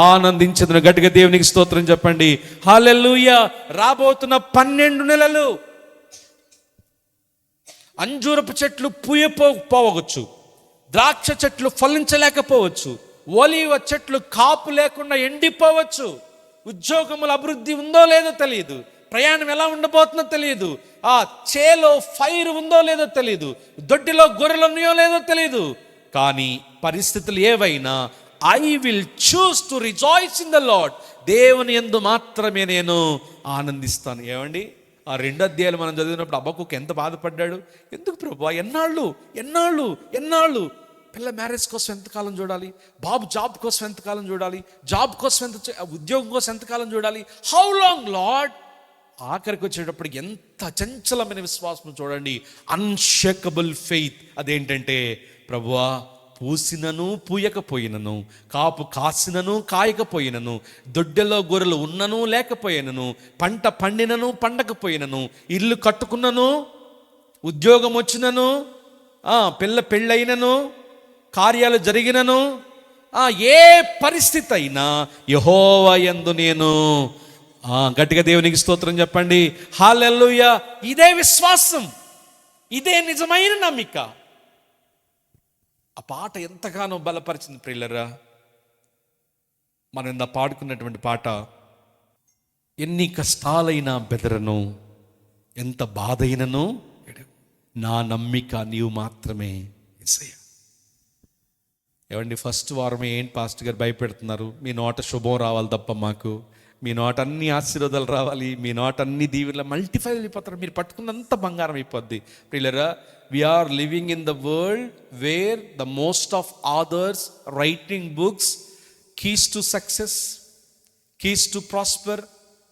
ఆనందించెదను. గట్టిగా దేవునికి స్తోత్రం చెప్పండి. హల్లెలూయా. రాబోతున్న 12 నెలలు అంజూరపు చెట్లు పూయపోవచ్చు, ద్రాక్ష చెట్లు ఫలించలేకపోవచ్చు, ఒలీవ చెట్లు కాపు లేకుండా ఎండిపోవచ్చు, ఉద్యోగముల అభివృద్ధి ఉందో లేదో తెలియదు, ప్రయాణం ఎలా ఉండబోతుందో తెలియదు, ఆ చేలో ఫైర్ ఉందో లేదో తెలియదు, దొడ్డిలో గొర్రెలు ఉన్నాయో లేదో తెలియదు. కానీ పరిస్థితులు ఏవైనా I will choose to rejoice in the Lord, దేవుని యందు మాత్రమే నేను ఆనందిస్తాను. ఏమండి, ఆ 2 అధ్యాయాలు మనం చదివినప్పుడు హబక్కుకు ఎంత బాధపడ్డాడు. ఎందుకు ప్రభువా, ఎన్నాళ్ళు పిల్ల మ్యారేజ్ కోసం ఎంతకాలం చూడాలి, బాబు జాబ్ కోసం ఎంతకాలం చూడాలి, జాబ్ కోసం ఉద్యోగం కోసం ఎంతకాలం చూడాలి, హౌ లాంగ్ లార్డ్. ఆఖరికి వచ్చేటప్పటికి ఎంత చంచలమైన విశ్వాసం చూడండి, అన్షేకబుల్ ఫెయిత్. అదేంటంటే, ప్రభువా పూసినను పూయకపోయినను, కాపు కాసినను కాయకపోయినను, దొడ్డెలో గొర్రెలు ఉన్నను లేకపోయినను, పంట పండినను పండకపోయినను, ఇల్లు కట్టుకున్నను, ఉద్యోగం వచ్చినను, పెళ్ళైనను, కార్యాలు జరిగినను, ఏ పరిస్థితి అయినా యెహోవా యందు నేను గట్టిగా దేవునికి స్తోత్రం చెప్పండి. హల్లెలూయా. ఇదే విశ్వాసం, ఇదే నిజమైన నమ్మిక. ఆ పాట ఎంతగానో బలపరిచింది ప్రియులరా. మనం ఇందా పాడుకున్నటువంటి పాట, ఎన్ని కష్టాలైనా బెదరను, ఎంత బాధైనను నా నమ్మిక నీవు మాత్రమే యేసయ్యా. ఏమండి, ఫస్ట్ వారమే ఏంటి పాస్టర్ గారు భయపెడుతున్నారు, మీ నోట శుభం రావాలి తప్ప మాకు మీ నోట అన్ని ఆశీర్వాదాలు రావాలి, మీ నోట అన్ని దీవెనలు మల్టిఫై అయిపోతారు, మీరు పట్టుకున్నంత బంగారం అయిపోద్ది. ప్రియులారా, we are living in the world where the most of authors writing books keys to success, keys to prosper.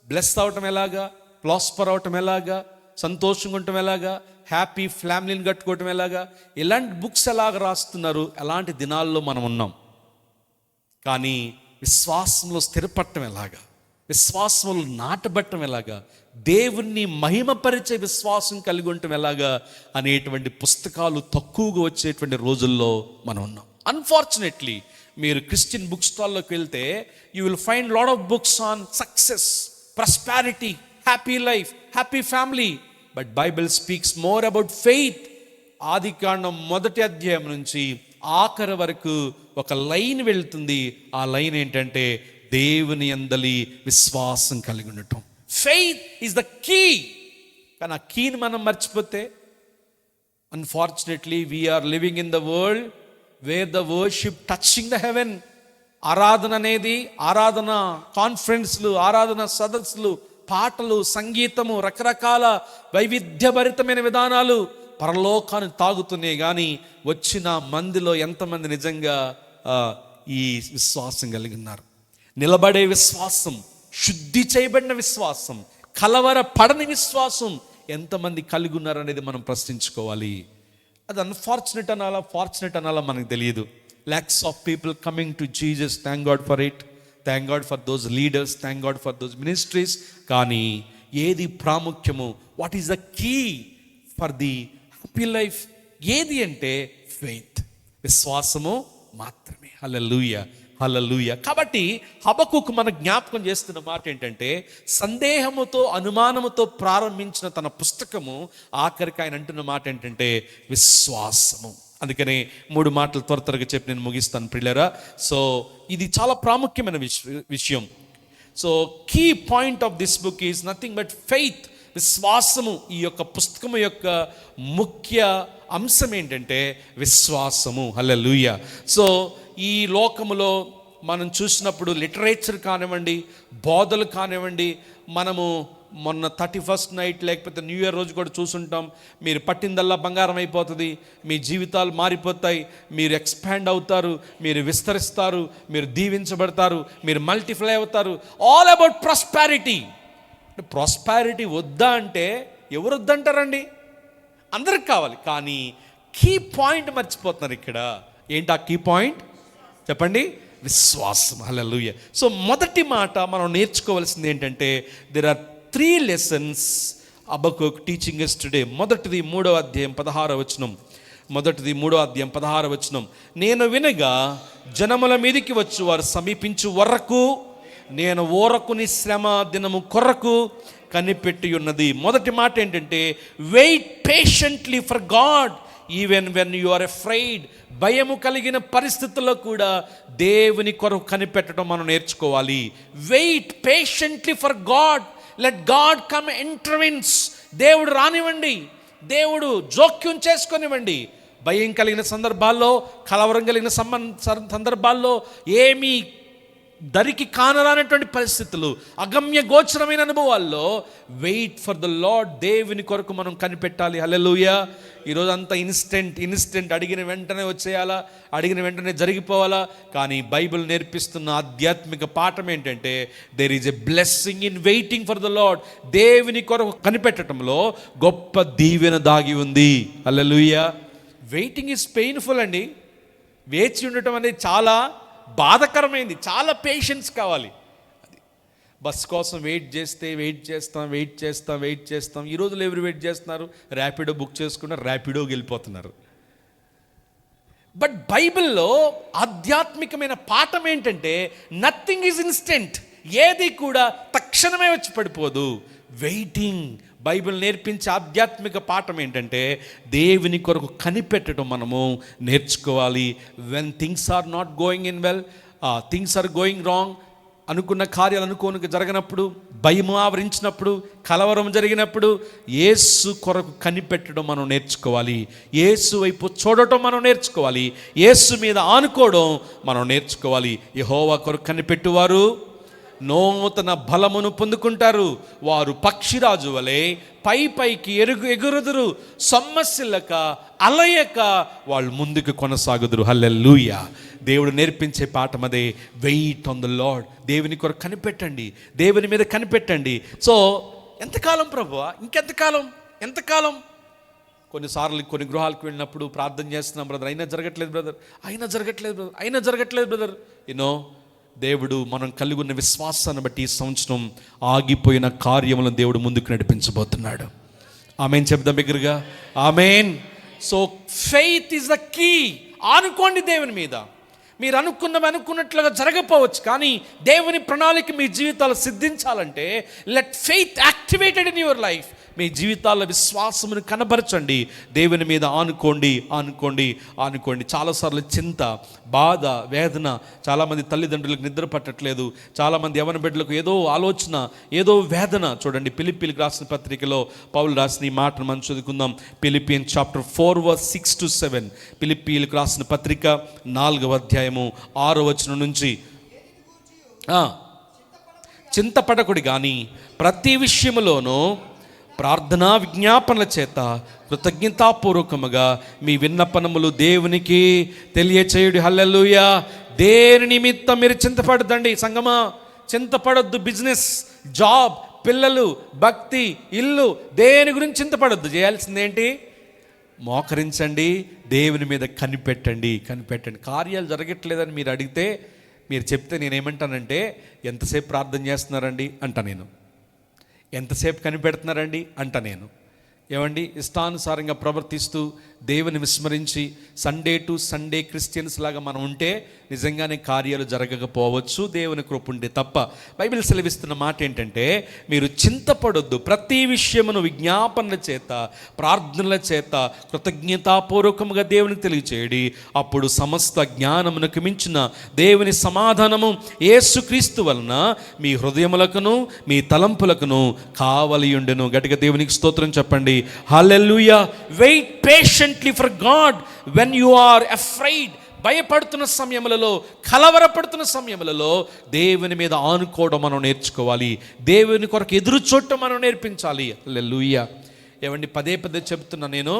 Bless అవటం ఎలాగా, ప్రాస్పర్ అవటం ఎలాగా, సంతోషంగా ఉండటం ఎలాగా, హ్యాపీ ఫ్యామిలీని కట్టుకోవటం ఎలాగా, ఇలాంటి బుక్స్ ఎలాగ రాస్తున్నారు. అలాంటి దినాల్లో మనం ఉన్నాం. కానీ విశ్వాసంలో స్థిరపడటం ఎలాగా, విశ్వాసంలో నాటబట్టం ఎలాగా, దేవుణ్ణి మహిమపరిచే విశ్వాసం కలిగి ఉండటం ఎలాగా అనేటువంటి పుస్తకాలు తక్కువగా వచ్చేటువంటి రోజుల్లో మనం ఉన్నాం. అన్ఫార్చునేట్లీ మీరు క్రిస్టియన్ బుక్ స్టాల్లోకి వెళ్తే you will find lot of books on success, prosperity, happy life, happy family. But Bible speaks more about faith. ఆదికాండం 1వ అధ్యాయం నుంచి ఆఖరి వరకు ఒక లైన్ వెళ్తుంది. ఆ లైన్ ఏంటంటే దేవుని యందలి విశ్వాసం కలిగి ఉండటం. Faith is the key. కానీ ఆ కీని మనం మర్చిపోతే unfortunately we are living in the world where the worship touching the heaven. ఆరాధన అనేది, ఆరాధన కాన్ఫరెన్స్లు, ఆరాధన సదస్సులు, పాటలు, సంగీతము, రకరకాల వైవిధ్యభరితమైన విధానాలు పరలోకాన్ని తాగుతున్నాయి. కానీ వచ్చిన మందిలో ఎంతమంది నిజంగా ఈ విశ్వాసం కలిగి ఉన్నారు? నిలబడే విశ్వాసం, శుద్ధి చేయబడిన విశ్వాసం, కలవరపడని విశ్వాసం ఎంతమంది కలిగి ఉన్నారు అనేది మనం ప్రశ్నించుకోవాలి. అది అన్ఫార్చునేట్ అనాలా, ఫార్చునేట్ అనాలా మనకు తెలియదు. Lots of people coming to Jesus, thank God for it, thank God for those leaders, thank God for those ministries. కానీ ఏది ప్రాముఖ్యము? What is the key for the happy life? ఏది అంటే ఫెయిత్, విశ్వాసము మాత్రమే. హల్లెలూయా, హల్లెలూయా. కాబట్టి హబక్కూకు మన జ్ఞాపకం చేస్తున్న మాట ఏంటంటే, సందేహముతో అనుమానముతో ప్రారంభించిన తన పుస్తకము ఆఖరికి ఆయన అంటున్న మాట ఏంటంటే విశ్వాసము. అందుకనే 3 మాటలు త్వరగా చెప్పి నేను ముగిస్తాను ప్రియులారా. సో ఇది చాలా ప్రాముఖ్యమైన విషయం. So key point of this book is nothing but faith, విశ్వాసము. ఈ యొక్క పుస్తకము యొక్క ముఖ్య అంశం ఏంటంటే విశ్వాసము. హల్లెలూయా. సో ఈ లోకములో మనం చూసినప్పుడు లిటరేచర్ కానివ్వండి, బోధలు కానివ్వండి, మనము మొన్న 31st నైట్ లేకపోతే న్యూ ఇయర్ రోజు కూడా చూసుంటాం. మీరు పట్టిందల్లా బంగారం అయిపోతుంది, మీ జీవితాలు మారిపోతాయి, మీరు ఎక్స్పాండ్ అవుతారు, మీరు విస్తరిస్తారు, మీరు దీవించబడతారు, మీరు మల్టిప్లై అవుతారు. All about prosperity. ప్రాస్పారిటీ వద్దా అంటే ఎవరు వద్దంటారండి? అందరికి కావాలి. కానీ కీ పాయింట్ మర్చిపోతున్నారు ఇక్కడ. ఏంటి ఆ కీ పాయింట్ చెప్పండి? విశ్వాసం. హల్లెలూయా. సో మొదటి మాట మనం నేర్చుకోవాల్సింది ఏంటంటే, there are 3 lessons Habakkuk teaching us today. మొదటిది 3వ అధ్యాయం 16వ వచనం. మొదటిది 3వ అధ్యాయం 16వ వచనం. నేను వినగా జనముల మీదికి వచ్చు వారు సమీపించు వరకు నేను ఓరకుని శ్రమ దినము కొరకు కనిపెట్టి ఉన్నది. మొదటి మాట ఏంటంటే, wait patiently for God even when you are afraid. భయము కలిగిన పరిస్థితుల్లో కూడా దేవుని కొరకు కనిపెట్టడం మనం నేర్చుకోవాలి. Wait patiently for God, let God come intervenes. దేవుడు రానివ్వండి, దేవుడు జోక్యం చేసుకొనివ్వండి. భయం కలిగిన సందర్భాల్లో, కలవరం కలిగిన సందర్భాల్లో, ఏమీ దరికి కానరానటువంటి పరిస్థితులు, అగమ్య గోచరమైన అనుభవాల్లో వెయిట్ ఫర్ ద లార్డ్. దేవుని కొరకు మనం కనిపెట్టాలి. హల్లెలూయా. ఈరోజు అంతా ఇన్స్టెంట్ అడిగిన వెంటనే వచ్చేయాలా, అడిగిన వెంటనే జరిగిపోవాలా. కానీ బైబిల్ నేర్పిస్తున్న ఆధ్యాత్మిక పాఠం ఏంటంటే, there is a blessing in waiting for the Lord. దేవుని కొరకు కనిపెట్టడంలో గొప్ప దీవెన దాగి ఉంది. హల్లెలూయా. వెయిటింగ్ ఈజ్ పెయిన్ఫుల్ అండి. వేచి ఉండటం అనేది చాలా బాధకరమైంది, చాలా పేషెన్స్ కావాలి. అది బస్ కోసం వెయిట్ చేస్తాం. ఈ రోజులు ఎవరు వెయిట్ చేస్తున్నారు? ర్యాపిడో బుక్ చేసుకున్నారు, ర్యాపిడోకి వెళ్ళిపోతున్నారు. బట్ బైబిల్లో ఆధ్యాత్మికమైన పాఠం ఏంటంటే, నథింగ్ ఈజ్ ఇన్స్టెంట్. ఏది కూడా తక్షణమే వచ్చి పడిపోదు. వెయిటింగ్. బైబిల్ నేర్పించే ఆధ్యాత్మిక పాఠం ఏంటంటే, దేవుని కొరకు కనిపెట్టడం మనము నేర్చుకోవాలి. When things are not going in well, things are going wrong, అనుకున్న కార్యాలు అనుకోనికి జరగనప్పుడు, భయం ఆవరించినప్పుడు, కలవరం జరిగినప్పుడు యేసు కొరకు కనిపెట్టడం మనం నేర్చుకోవాలి. యేసు వైపు చూడటం మనం నేర్చుకోవాలి. యేసు మీద ఆనుకోవడం మనం నేర్చుకోవాలి. యెహోవా కొరకు కనిపెట్టువారు నూతన బలమును పొందుకుంటారు. వారు పక్షిరాజు వలె పైకి ఎగురుదురు, సొమ్మసిల్లక అలయక వాళ్ళు ముందుకు కొనసాగుదురు. హల్లెలూయా. దేవుడు నేర్పించే పాఠం అదే, వెయిట్ ఆన్ ద లార్డ్. దేవుని కొరకు కనిపెట్టండి, దేవుని మీద కనిపెట్టండి. సో ఎంతకాలం ప్రభువా, ఎంతకాలం? కొన్నిసార్లు కొన్ని గృహాలకు వెళ్ళినప్పుడు ప్రార్థన చేస్తున్నాం, బ్రదర్ అయినా జరగట్లేదు బ్రదర్. యూనో, దేవుడు మనం కలిగి ఉన్న విశ్వాసాన్ని బట్టి ఈ సంవత్సరం ఆగిపోయిన కార్యములను దేవుడు ముందుకు నడిపించబోతున్నాడు. ఆమేన్ చెప్దాం బిగ్గరగా, ఆమేన్. So faith is the key. ఆనుకోండి దేవుని మీద. మీరు అనుకున్నట్లుగా జరగకపోవచ్చు, కానీ దేవుని ప్రణాళిక మీ జీవితాలు సిద్ధించాలంటే let faith activated in your life. మీ జీవితాల్లో విశ్వాసమును కనబరచండి. దేవుని మీద ఆనుకోండి. చాలాసార్లు చింత, బాధ, వేదన. చాలామంది తల్లిదండ్రులకు నిద్ర పట్టట్లేదు, చాలామంది యవన బిడ్డలకు ఏదో ఆలోచన, ఏదో వేదన. చూడండి, ఫిలిప్పీలకు రాసిన పత్రికలో పౌలు రాసిన ఈ మాటను మనం చదువుకుందాం. Philippians chapter 4:6-7. ఫిలిప్పీలకు రాసిన పత్రిక 4వ అధ్యాయము 6వ వచనం నుంచి. చింతపడకుడి కానీ ప్రతి విషయములోనూ ప్రార్థనా విజ్ఞాపనల చేత కృతజ్ఞతాపూర్వకముగా మీ విన్నపనములు దేవునికి తెలియచేయుడి. హల్లెలూయా. దేని నిమిత్తం మీరు చింతపడద్దండి సంగమా, చింతపడొద్దు. బిజినెస్, జాబ్, పిల్లలు, భక్తి, ఇల్లు, దేని గురించి చింతపడొద్దు. చేయాల్సిందేంటి? మోకరించండి, దేవుని మీద కనిపెట్టండి. కార్యాలు జరగట్లేదని మీరు అడిగితే, మీరు చెప్తే నేనేమంటానంటే, ఎంతసేపు ప్రార్థన చేస్తున్నారండి అంట నేను, ఎంతసేపు కనిపెడుతున్నారండి అంట నేను. ఏమండి, ఇష్టానుసారంగా ప్రవర్తిస్తూ దేవుని విస్మరించి సండే టు సండే క్రిస్టియన్స్ లాగా మనం ఉంటే నిజంగానే కార్యాలు జరగకపోవచ్చు, దేవుని కృప ఉంటే తప్ప. బైబిల్ సెలవిస్తున్న మాట ఏంటంటే, మీరు చింతపడొద్దు, ప్రతి విషయమును విజ్ఞాపనల చేత, ప్రార్థనల చేత కృతజ్ఞతాపూర్వకముగా దేవునికి తెలియచేయడి. అప్పుడు సమస్త జ్ఞానమునకు మించిన దేవుని సమాధానము యేసుక్రీస్తు వలన మీ హృదయములకును మీ తలంపులకును కావలియుండెను. గట్టిగా దేవునికి స్తోత్రం చెప్పండి. హల్లెలూయా. Wait patiently for God when you are afraid. భయపడుతున్న సమయములలో, కలవరపడుతున్న సమయములలో దేవుని మీద ఆనుకోవడం మనం నేర్చుకోవాలి. దేవుని కొరకు ఎదురు చూడటం మనం నేర్పించాలి. హల్లెలూయా. ఏమండి, పదే చెప్తున్నా నేను,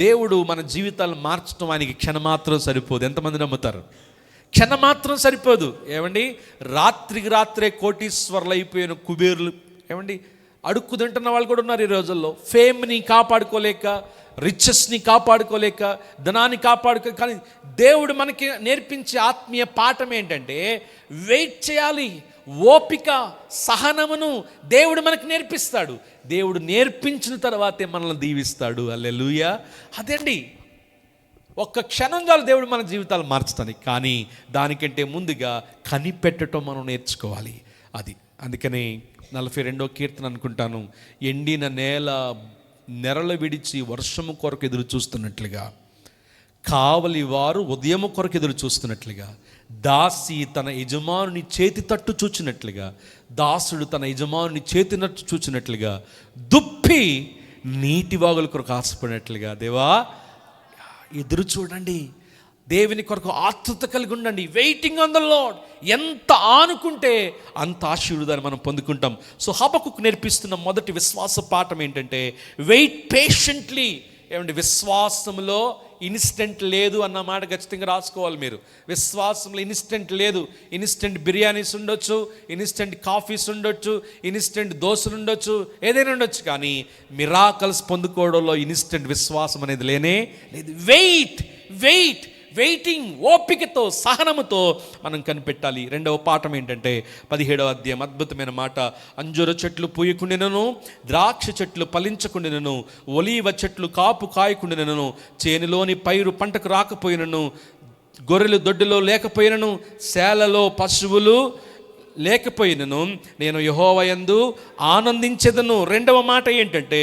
దేవుడు మన జీవితాలు మార్చడం ఆయనకి క్షణమాత్రం సరిపోదు. ఎంతమంది నమ్ముతారు? క్షణమాత్రం సరిపోదు. ఏమండి, రాత్రికి రాత్రే కోటీశ్వర్లు అయిపోయిన కుబేరులు, ఏమండి అడుక్కు తింటున్న వాళ్ళు కూడా ఉన్నారు ఈ రోజుల్లో. ఫేమ్ని కాపాడుకోలేక, రిచెస్ని కాపాడుకోలేక, ధనాన్ని కానీ దేవుడు మనకి నేర్పించే ఆత్మీయ పాఠం ఏంటంటే, వెయిట్ చేయాలి. ఓపిక, సహనమును దేవుడు మనకు నేర్పిస్తాడు. దేవుడు నేర్పించిన తర్వాతే మనల్ని దీవిస్తాడు. హల్లెలూయా. అదండి, ఒక్క క్షణం చాలు దేవుడు మన జీవితాలు మార్చుతాడు. కానీ దానికంటే ముందుగా కనిపెట్టడం మనం నేర్చుకోవాలి. అందుకని 42వ కీర్తన అనుకుంటాను, ఎండిన నేల నెరలు విడిచి వర్షము కొరకు ఎదురు చూస్తున్నట్లుగా, కావలి వారు ఉదయము కొరకు ఎదురు చూస్తున్నట్లుగా, దాసి తన యజమానుని చేతి తట్టు చూచినట్లుగా, దాసుడు తన యజమానుని చేతి నట్టు చూచినట్లుగా, దుప్పి నీటి వాగుల కొరకు ఆశపడినట్లుగా, దేవా ఎదురు చూడండి. దేవుని కొరకు ఆతృత కలిగి ఉండండి. Waiting on the lord. ఎంత ఆనుకుంటే అంత ఆశీర్వాదాన్ని మనం పొందుకుంటాం. సో హబకుకు నేర్పిస్తున్న మొదటి విశ్వాస పాఠం ఏంటంటే, వెయిట్ పేషెంట్లీ. ఏమంటే, విశ్వాసంలో ఇన్స్టెంట్ లేదు అన్న మాట ఖచ్చితంగా రాసుకోవాలి మీరు. విశ్వాసంలో ఇన్స్టెంట్ లేదు. ఇన్స్టెంట్ బిర్యానీస్ ఉండొచ్చు, ఇన్స్టెంట్ కాఫీస్ ఉండొచ్చు, ఇన్స్టెంట్ దోశలు ఉండొచ్చు, ఏదైనా ఉండొచ్చు, కానీ మిరాకల్స్ పొందుకోవడంలో ఇన్స్టెంట్ విశ్వాసం అనేది లేనే లేదు. వెయిటింగ్, ఓపికతో, సహనముతో మనం కనిపెట్టాలి. రెండవ పాఠం ఏంటంటే 17వ అధ్యాయం అద్భుతమైన మాట. అంజూర చెట్లు పూయకుండినను, ద్రాక్ష చెట్లు ఫలించకుండినను, ఒలీవ చెట్లు కాపు కాయకుండినను, చేనులోని పైరు పంటకు రాకపోయినను, గొర్రెలు దొడ్డిలో లేకపోయినను, సేలలో పశువులు లేకపోయినను, నేను యెహోవా యందు ఆనందించెదను. రెండవ మాట ఏంటంటే,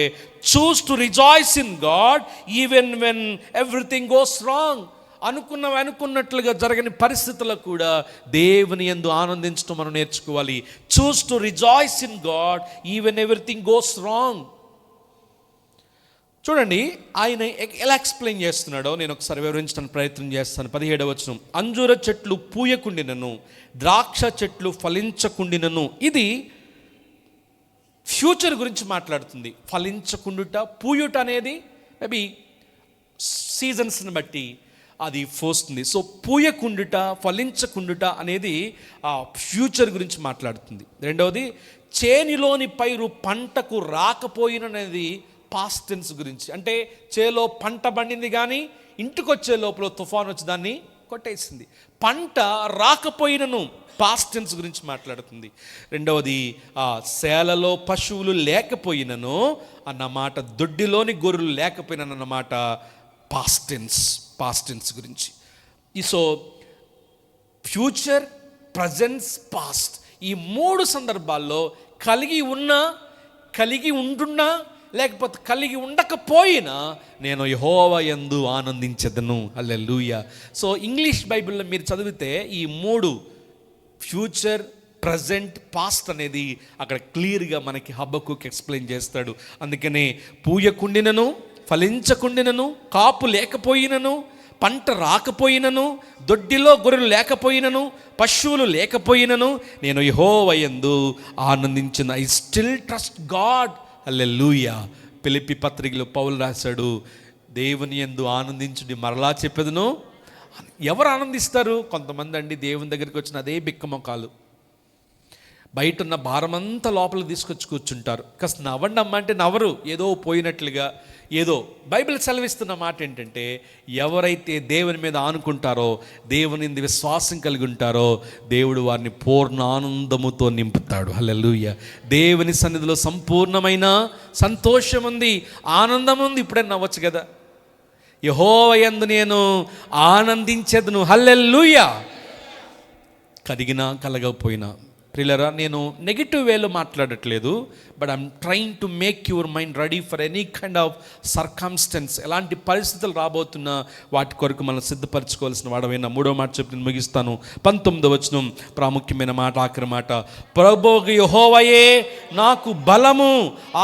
choose to rejoice in God even when everything goes wrong. అనుకున్నట్లుగా జరగని పరిస్థితుల్లో కూడా దేవుని యందు ఆనందించడం మనం నేర్చుకోవాలి. Choose to rejoice in God even everything goes wrong. చూడండి ఆయన ఎలా ఎక్స్ప్లెయిన్ చేస్తున్నాడో నేను ఒకసారి వివరించడానికి ప్రయత్నం చేస్తాను. 17వ వచనం, అంజూర చెట్లు పూయకుండినను ద్రాక్ష చెట్లు ఫలించకుండినను. ఇది ఫ్యూచర్ గురించి మాట్లాడుతుంది. ఫలించకుండుట, పూయుట అనేది మేబీ సీజన్స్ని బట్టి అది వస్తుంది. సో పూయకుండుట, ఫలించకుండుట అనేది ఆ ఫ్యూచర్ గురించి మాట్లాడుతుంది. రెండవది, చేనిలోని పైరు పంటకు రాకపోయిననేది పాస్ట్ టెన్స్ గురించి. అంటే చేలో పంట పండింది కానీ ఇంటికి వచ్చే లోపల తుఫాన్ వచ్చి దాన్ని కొట్టేసింది. పంట రాకపోయినను పాస్ట్ టెన్స్ గురించి మాట్లాడుతుంది. రెండవది, సేలలో పశువులు లేకపోయినను అన్నమాట, దొడ్డిలోని గొర్రెలు లేకపోయినన్నమాట పాస్ట్ టెన్స్ గురించి. సో ఫ్యూచర్, ప్రజెన్స్, పాస్ట్, ఈ మూడు సందర్భాల్లో కలిగి ఉంటున్నా లేకపోతే కలిగి ఉండకపోయినా నేను యెహోవా యందు ఆనందించెదను. హల్లెలూయా. సో ఇంగ్లీష్ బైబిల్లో మీరు చదివితే ఈ మూడు, ఫ్యూచర్, ప్రజెంట్, పాస్ట్ అనేది అక్కడ క్లియర్గా మనకి హబక్కూకు ఎక్స్ప్లెయిన్ చేస్తాడు. అందుకనే పూయకుండినను, ఫలించకుండినను, కాపు లేకపోయినను, పంట రాకపోయినను, దొడ్డిలో గొర్రెలు లేకపోయినను, పశువులు లేకపోయినను నేను యెహోవా యందు ఆనందించిన. I still trust God. హల్లెలూయా. ఫిలిప్పీ పత్రికలో పౌలు రాశాడు, దేవుని యందు ఆనందించుడి, మరలా చెప్పేదను. ఎవరు ఆనందిస్తారు? కొంతమంది అండి దేవుని దగ్గరికి వచ్చిన అదే బిక్కమొకాలు, బయట ఉన్న భారమంతా లోపలికి తీసుకొచ్చి కూర్చుంటారు. కాస్త నవ్వండి అమ్మ అంటే నవ్వరు, ఏదో పోయినట్లుగా. ఏదో బైబిల్ సెలవిస్తున్న మాట ఏంటంటే, ఎవరైతే దేవుని మీద ఆనుకుంటారో, దేవుని విశ్వాసం కలిగి ఉంటారో, దేవుడు వారిని పూర్ణ ఆనందముతో నింపుతాడు. హల్లెలూయా. దేవుని సన్నిధిలో సంపూర్ణమైన సంతోషం ఉంది, ఆనందం ఉంది. ఇప్పుడే నవ్వచ్చు కదా, యెహోవా యందు నేను ఆనందించెదను. హల్లెలూయా. కలిగినా కలగకపోయినా ప్రియులారా, నేను నెగిటివ్ వేలో మాట్లాడట్లేదు, but I'm trying to make your mind ready for any kind of circumstance. ఎలాంటి పరిస్థితులు రాబోతున్నా వాటి కొరకు మనం సిద్ధపరచుకోవాల్సిన వాడమైనా. మూడో మాట చెప్పి నేను ముగిస్తాను. 19వ వచనం ప్రాముఖ్యమైన మాట, ఆఖరి మాట. ప్రభువు యెహోవాయే నాకు బలము,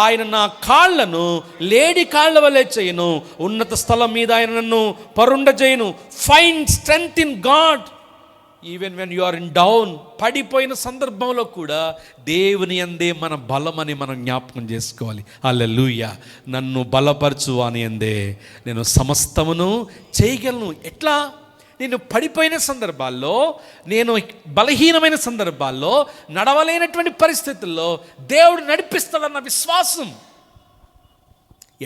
ఆయన నా కాళ్లను లేడి కాళ్ల వలె చేయను, ఉన్నత స్థలం మీద ఆయన నన్ను పరుండజేయును. Find strength in God even when you are in down. పడిపోయిన సందర్భంలో కూడా దేవుని యందే మన బలమని మనం జ్ఞాపకం చేసుకోవాలి. హల్లెలూయా. నన్ను బలపరచు అని యందే నేను సమస్తమును చేయగలను. ఎట్లా? నేను పడిపోయిన సందర్భాల్లో, నేను బలహీనమైన సందర్భాల్లో, నడవలేనటువంటి పరిస్థితుల్లో దేవుడు నడిపిస్తాడన్న విశ్వాసం.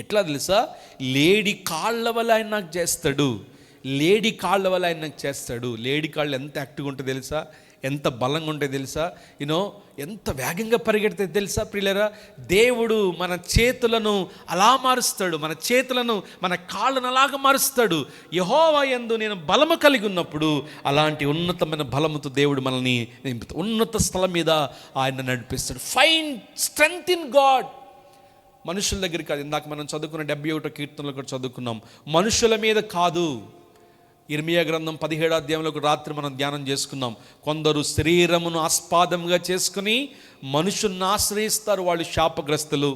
ఎట్లా తెలుసా? లేడి కాళ్ళ వల్ల ఆయన నాకు చేస్తాడు. లేడి కాళ్ళ వల్ల ఆయన నాకు చేస్తాడు. లేడి కాళ్ళు ఎంత యాక్టివ్గా ఉంటుంది తెలుసా? ఎంత బలంగా ఉంటుంది తెలుసా? ఎంత వేగంగా పరిగెడితే తెలుసా ప్రియులారా? దేవుడు మన చేతులను అలా మారుస్తాడు, మన చేతులను, మన కాళ్ళను అలాగా మారుస్తాడు. యెహోవా యందు నేను బలము కలిగి ఉన్నప్పుడు అలాంటి ఉన్నతమైన బలముతో దేవుడు మనల్ని ఉన్నత స్థలం మీద ఆయన నడిపిస్తాడు. Find strength in God. మనుషుల దగ్గర కాదు. ఇందాక మనం చదువుకున్న 71వ కీర్తనలో కూడా చదువుకున్నాం, మనుషుల మీద కాదు. ఇర్మియా గ్రంథం 17వ అధ్యాయంలో రాత్రి మనం ధ్యానం చేసుకున్నాం. కొందరు శరీరమును ఆస్పాదంగా చేసుకుని మనుషుల్ని ఆశ్రయిస్తారు, వాళ్ళు శాపగ్రస్తులు.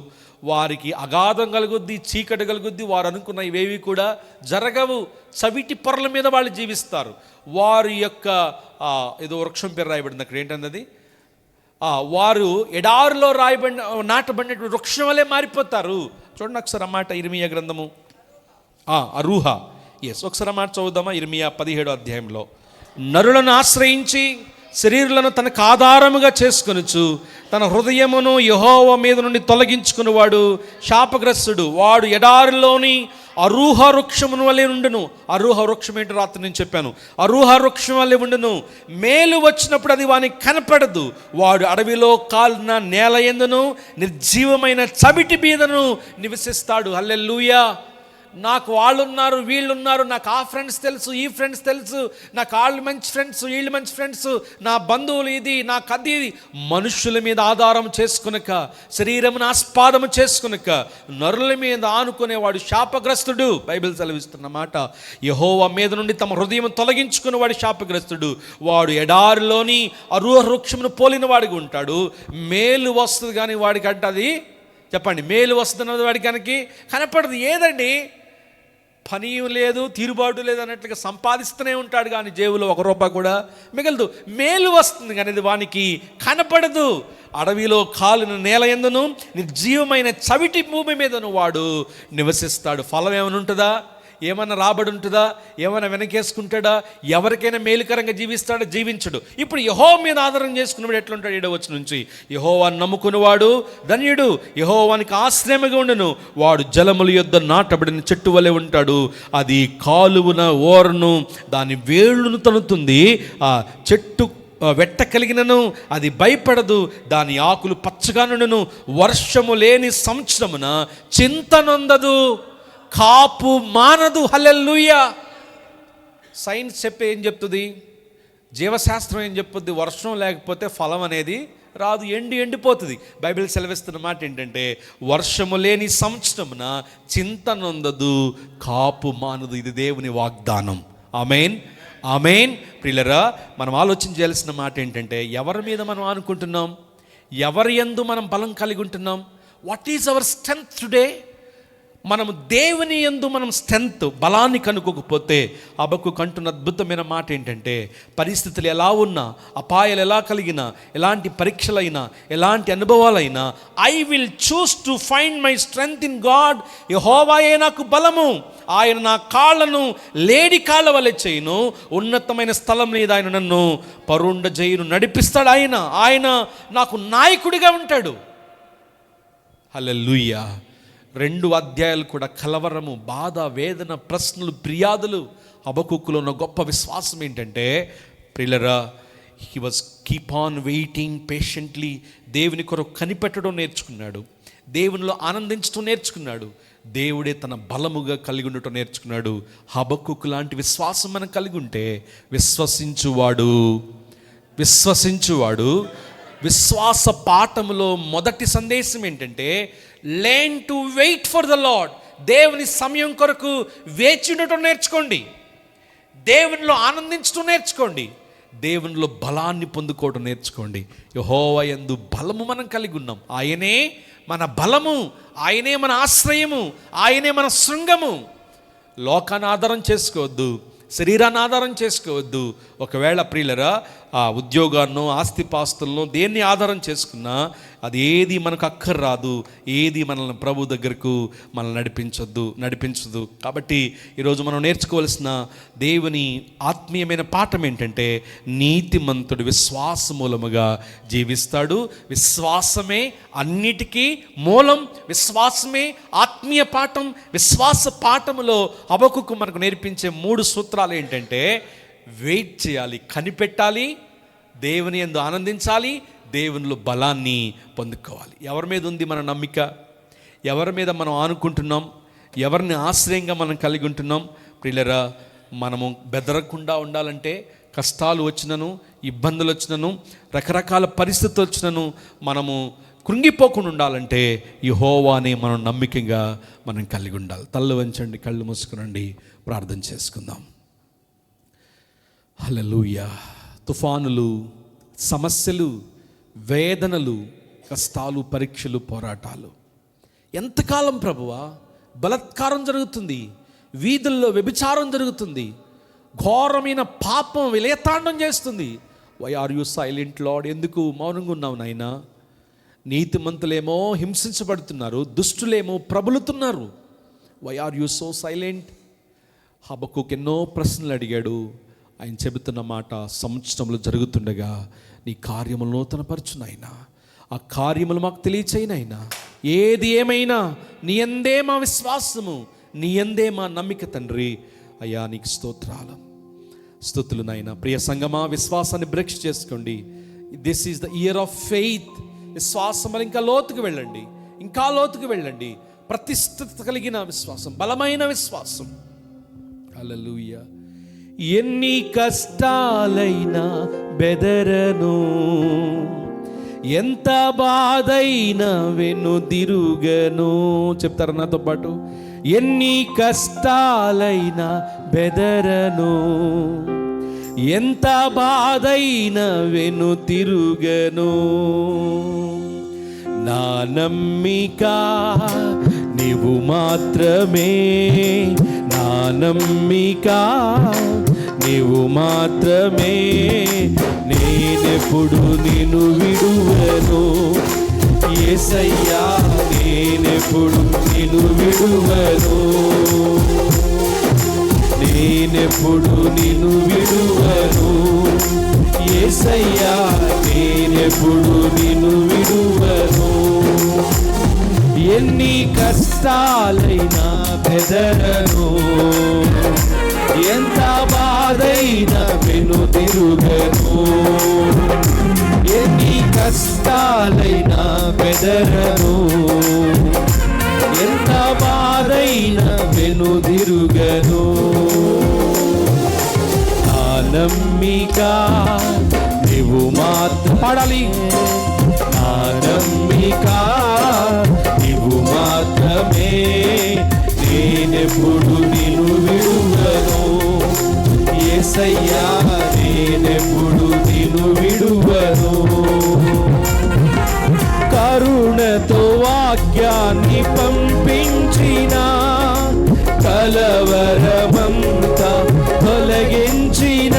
వారికి అగాధం కలుగుద్ది, చీకటి కలుగుద్ది. వారు అనుకున్న ఇవేవి కూడా జరగవు. చవిటి పొరల మీద వాళ్ళు జీవిస్తారు. వారి యొక్క ఏదో వృక్షం పేరు రాయబడింది అక్కడ, ఏంటంటే అది వారు ఎడారిలో నాటబడినటువంటి వృక్షం వలె మారిపోతారు. చూడండి ఒకసారి అన్నమాట, ఇర్మియా గ్రంథము అరూహ. ఒకసారి మాట చదువుదామా? ఇర్మియా 17వ అధ్యాయంలో, నరులను ఆశ్రయించి శరీరులను తనకు ఆధారముగా చేసుకొనుచు తన హృదయమును యెహోవా మీద నుండి తొలగించుకునేవాడు శాపగ్రస్తుడు. వాడు ఎడారిలోని అరూహ వృక్షమును వలె ఉండును. అరూహ వృక్షం ఏంటో రాత్రి నేను చెప్పాను. అరూహ వృక్షం వలె ఉండును. మేలు వచ్చినప్పుడు అది వానికి కనపడదు. వాడు అడవిలో కాలిన నేల యందును నిర్జీవమైన చవిటి మీదను నివసిస్తాడు. హల్లెలూయా. నాకు వాళ్ళు ఉన్నారు, వీళ్ళు ఉన్నారు, నాకు ఆ ఫ్రెండ్స్ తెలుసు, ఈ ఫ్రెండ్స్ తెలుసు, నాకు వాళ్ళు మంచి ఫ్రెండ్స్, వీళ్ళు మంచి ఫ్రెండ్స్, నా బంధువులు ఇది, నాకు అది. మనుషుల మీద ఆధారం చేసుకునక, శరీరమును ఆస్పాదము చేసుకునక నరుల మీద ఆనుకునేవాడు శాపగ్రస్తుడు. బైబిల్ సెలవిస్తున్న మాట, యెహోవా మీద నుండి తమ హృదయం తొలగించుకునేవాడు శాపగ్రస్తుడు. వాడు ఎడారిలోని అరూహ వృక్షమును పోలిన వాడిగా ఉంటాడు. మేలు వస్తుంది కానీ వాడికి అంటే అది చెప్పండి, మేలు వస్తున్నది వాడికి కనపడదు. ఏదండి? పని లేదు, తీరుబాటు లేదు అన్నట్లుగా సంపాదిస్తూనే ఉంటాడు, కానీ జేబులో 1 రూపాయి కూడా మిగలదు. మేలు వస్తుంది కానీ అది వానికి కనపడదు. అడవిలో కాలిన నేల యందును నిర్జీవమైన చవిటి భూమి మీదను వాడు నివసిస్తాడు. ఫలం ఏమైనా ఉంటుందా? ఏమైనా రాబడి ఉంటుందా? ఏమైనా వెనకేసుకుంటాడా? ఎవరికైనా మేలుకరంగా జీవిస్తాడా? జీవించడు. ఇప్పుడు యెహోవా మీద ఆధారం చేసుకున్నవాడు ఎట్లుంటాడు? 7వ వచనం నుంచి, యెహోవాను నమ్ముకున్నవాడు ధన్యుడు, యెహోవానికి ఆశ్రయముగా ఉండును. వాడు జలముల యొద్ద నాటబడిన చెట్టు వలె ఉంటాడు. అది కాలువన ఓరను దాని వేళ్ళను తన్నుతుంది. ఆ చెట్టు వెట్ట కలిగినను అది భయపడదు, దాని ఆకులు పచ్చగా నుండును. వర్షము లేని సంవత్సరమున చింత నొందదు, కాపు మానదు. హల్లెలూయా. సైన్స్ ఏం చెప్తుంది? జీవశాస్త్రం ఏం చెప్తుంది? వర్షం లేకపోతే ఫలం అనేది రాదు, ఎండిపోతుంది. బైబిల్ సెలవిస్తున్న మాట ఏంటంటే, వర్షము లేని సంవత్సరమున చింత నొందదు, కాపు మానదు. ఇది దేవుని వాగ్దానం. ఆమేన్, ఆమేన్. ప్రియులరా, మనం ఆలోచించాల్సిన మాట ఏంటంటే, ఎవరి మీద మనం ఆనుకుంటున్నాం? ఎవరి యందు మనం బలం కలిగి ఉంటున్నాం? What is our strength today? మనము దేవుని యందు మనం స్ట్రెంగ్త్, బలాన్ని కనుక్కోకపోతే, హబక్కూకు అంటున్న అద్భుతమైన మాట ఏంటంటే, పరిస్థితులు ఎలా ఉన్నా, అపాయాలు ఎలా కలిగినా, ఎలాంటి పరీక్షలైనా, ఎలాంటి అనుభవాలైనా, I will choose to find my strength in God. యెహోవాయే నాకు బలము, ఆయన నా కాళ్ళను లేడి కాళ్ళ వలె చేయును, ఉన్నతమైన స్థలం మీద ఆయన నన్ను పరుండ జయును నడిపిస్తాడు. ఆయన నాకు నాయకుడిగా ఉంటాడు. హల్లెలూయా. 2 అధ్యాయాలు కూడా కలవరము, బాధ, వేదన, ప్రశ్నలు, ఫిర్యాదులు. హబక్కూకులో ఉన్న గొప్ప విశ్వాసం ఏంటంటే, ప్రియులరా, he was keep on waiting patiently. దేవుని కొరకు కనిపెట్టడం నేర్చుకున్నాడు, దేవునిలో ఆనందించడం నేర్చుకున్నాడు, దేవుడే తన బలముగా కలిగి ఉండటం నేర్చుకున్నాడు. హబక్కూకు లాంటి విశ్వాసం మనం కలిగి ఉంటే, విశ్వసించువాడు విశ్వాస పాఠములో మొదటి సందేశం ఏంటంటే, learn to wait for the Lord. దేవుని సమయం కొరకు వేచి ఉండటం నేర్చుకోండి, దేవునిలో ఆనందించడం నేర్చుకోండి, దేవునిలో బలాన్ని పొందుకోవడం నేర్చుకోండి. యెహోవా యందు బలము మనం కలిగి ఉన్నాం. ఆయనే మన బలము, ఆయనే మన ఆశ్రయము, ఆయనే మన శృంగము. లోకాన్ని ఆధారం చేసుకోవద్దు, శరీరాన్ని ఆధారం చేసుకోవద్దు. ఒకవేళ ప్రియులరా, ఆ ఉద్యోగాన్నో, ఆస్తిపాస్తులను, దేన్ని ఆధారం చేసుకున్నా అది ఏది మనకు అక్కర్రాదు, ఏది మనల్ని ప్రభు దగ్గరకు నడిపించదు. కాబట్టి ఈరోజు మనం నేర్చుకోవాల్సిన దేవుని ఆత్మీయమైన పాఠం ఏంటంటే, నీతిమంతుడు విశ్వాస మూలముగా జీవిస్తాడు. విశ్వాసమే అన్నిటికీ మూలం, విశ్వాసమే ఆత్మీయ పాఠం. విశ్వాస పాఠములో హబక్కూకు మనకు నేర్పించే 3 సూత్రాలు ఏంటంటే, వెయిట్ చేయాలి, కనిపెట్టాలి, దేవుని యందు ఆనందించాలి, దేవునిలో బలాన్ని పొందుకోవాలి. ఎవరి మీద ఉంది మన నమ్మిక? ఎవరి మీద మనం ఆనుకుంటున్నాం? ఎవరిని ఆశ్రయంగా మనం కలిగి ఉంటున్నాం? ప్రియులరా, మనము బెదరకుండా ఉండాలంటే, కష్టాలు వచ్చినను, ఇబ్బందులు వచ్చినను, రకరకాల పరిస్థితులు వచ్చినను మనము కృంగిపోకుండా ఉండాలంటే, యెహోవానే మనం నమ్మికగా మనం కలిగి ఉండాలి. తల్లు వంచండి, కళ్ళు మూసుకునండి, ప్రార్థన చేసుకుందాం. హల్లెలూయా. తుఫానులు, సమస్యలు, వేదనలు, కష్టాలు, పరీక్షలు, పోరాటాలు ఎంతకాలం ప్రభువా? బలాత్కారం జరుగుతుంది, వీధుల్లో వ్యభిచారం జరుగుతుంది, ఘోరమైన పాపం విలయతాండం చేస్తుంది. Why are you silent Lord? ఎందుకు మౌనంగా ఉన్నావు నాయనా? నీతిమంతులేమో హింసించబడుతున్నారు, దుష్టులేమో ప్రబలుతున్నారు. Why are you so silent? Habakkuk ఎన్నో ప్రశ్నలు అడిగాడు. ఆయన చెబుతున్న మాట, సంవత్సరంలో జరుగుతుండగా నీ కార్యములు నూతనపరచు నాయనా, ఆ కార్యములు మాకు తెలియచేయనైనా. ఏది ఏమైనా నీ యందే మా విశ్వాసము, నీ యందే మా నమ్మిక తండ్రి. అయ్యా నీకు స్తుతులు నాయనా. ప్రియ సంగమా, విశ్వాసాన్ని బ్రేక్ చేసుకోండి. This is the year of faith. విశ్వాసం ఇంకా లోతుకు వెళ్ళండి, ఇంకా లోతుకు వెళ్ళండి. ప్రతిష్ఠిత కలిగిన విశ్వాసం, బలమైన విశ్వాసం. హల్లెలూయా. ఎన్ని కష్టాలైనా బెదరను, ఎంత బాధైనా వెనుదిరుగను. చెప్తారా నాతో పాటు? ఎన్ని కష్టాలైనా బెదరను, ఎంత బాధైనా వెనుతిరుగను. నా నమ్మిక నీవు మాత్రమే, నా నమ్మిక నీవు మాత్రమే. నేనెప్పుడు నిన్ను విడువను యేసయ్యా, నేనెప్పుడు నిన్ను విడువను, నేనెప్పుడు నిన్ను విడువను యేసయ్యా, నేనెప్పుడు నిన్ను విడువను. ఎన్ని కష్టాలైనా బెదరను, ఎంత బాధైనా వెనుదిరుగను. ఎన్ని కష్టాలైనా బెదరను, ఎంత బాధైనా వెనుదిరుగను. నా నమ్మిక నీవు మాత్రం పాడాలి. నా నమ్మిక నీవు మాత్రమే, నేనెప్పుడు నిన్ను విడువను యేసయ్యా, నేనెప్పుడు నిన్ను విడువను. కరుణతో వాక్యాన్ని పంపించిన, కలవరమంతా తొలగించిన,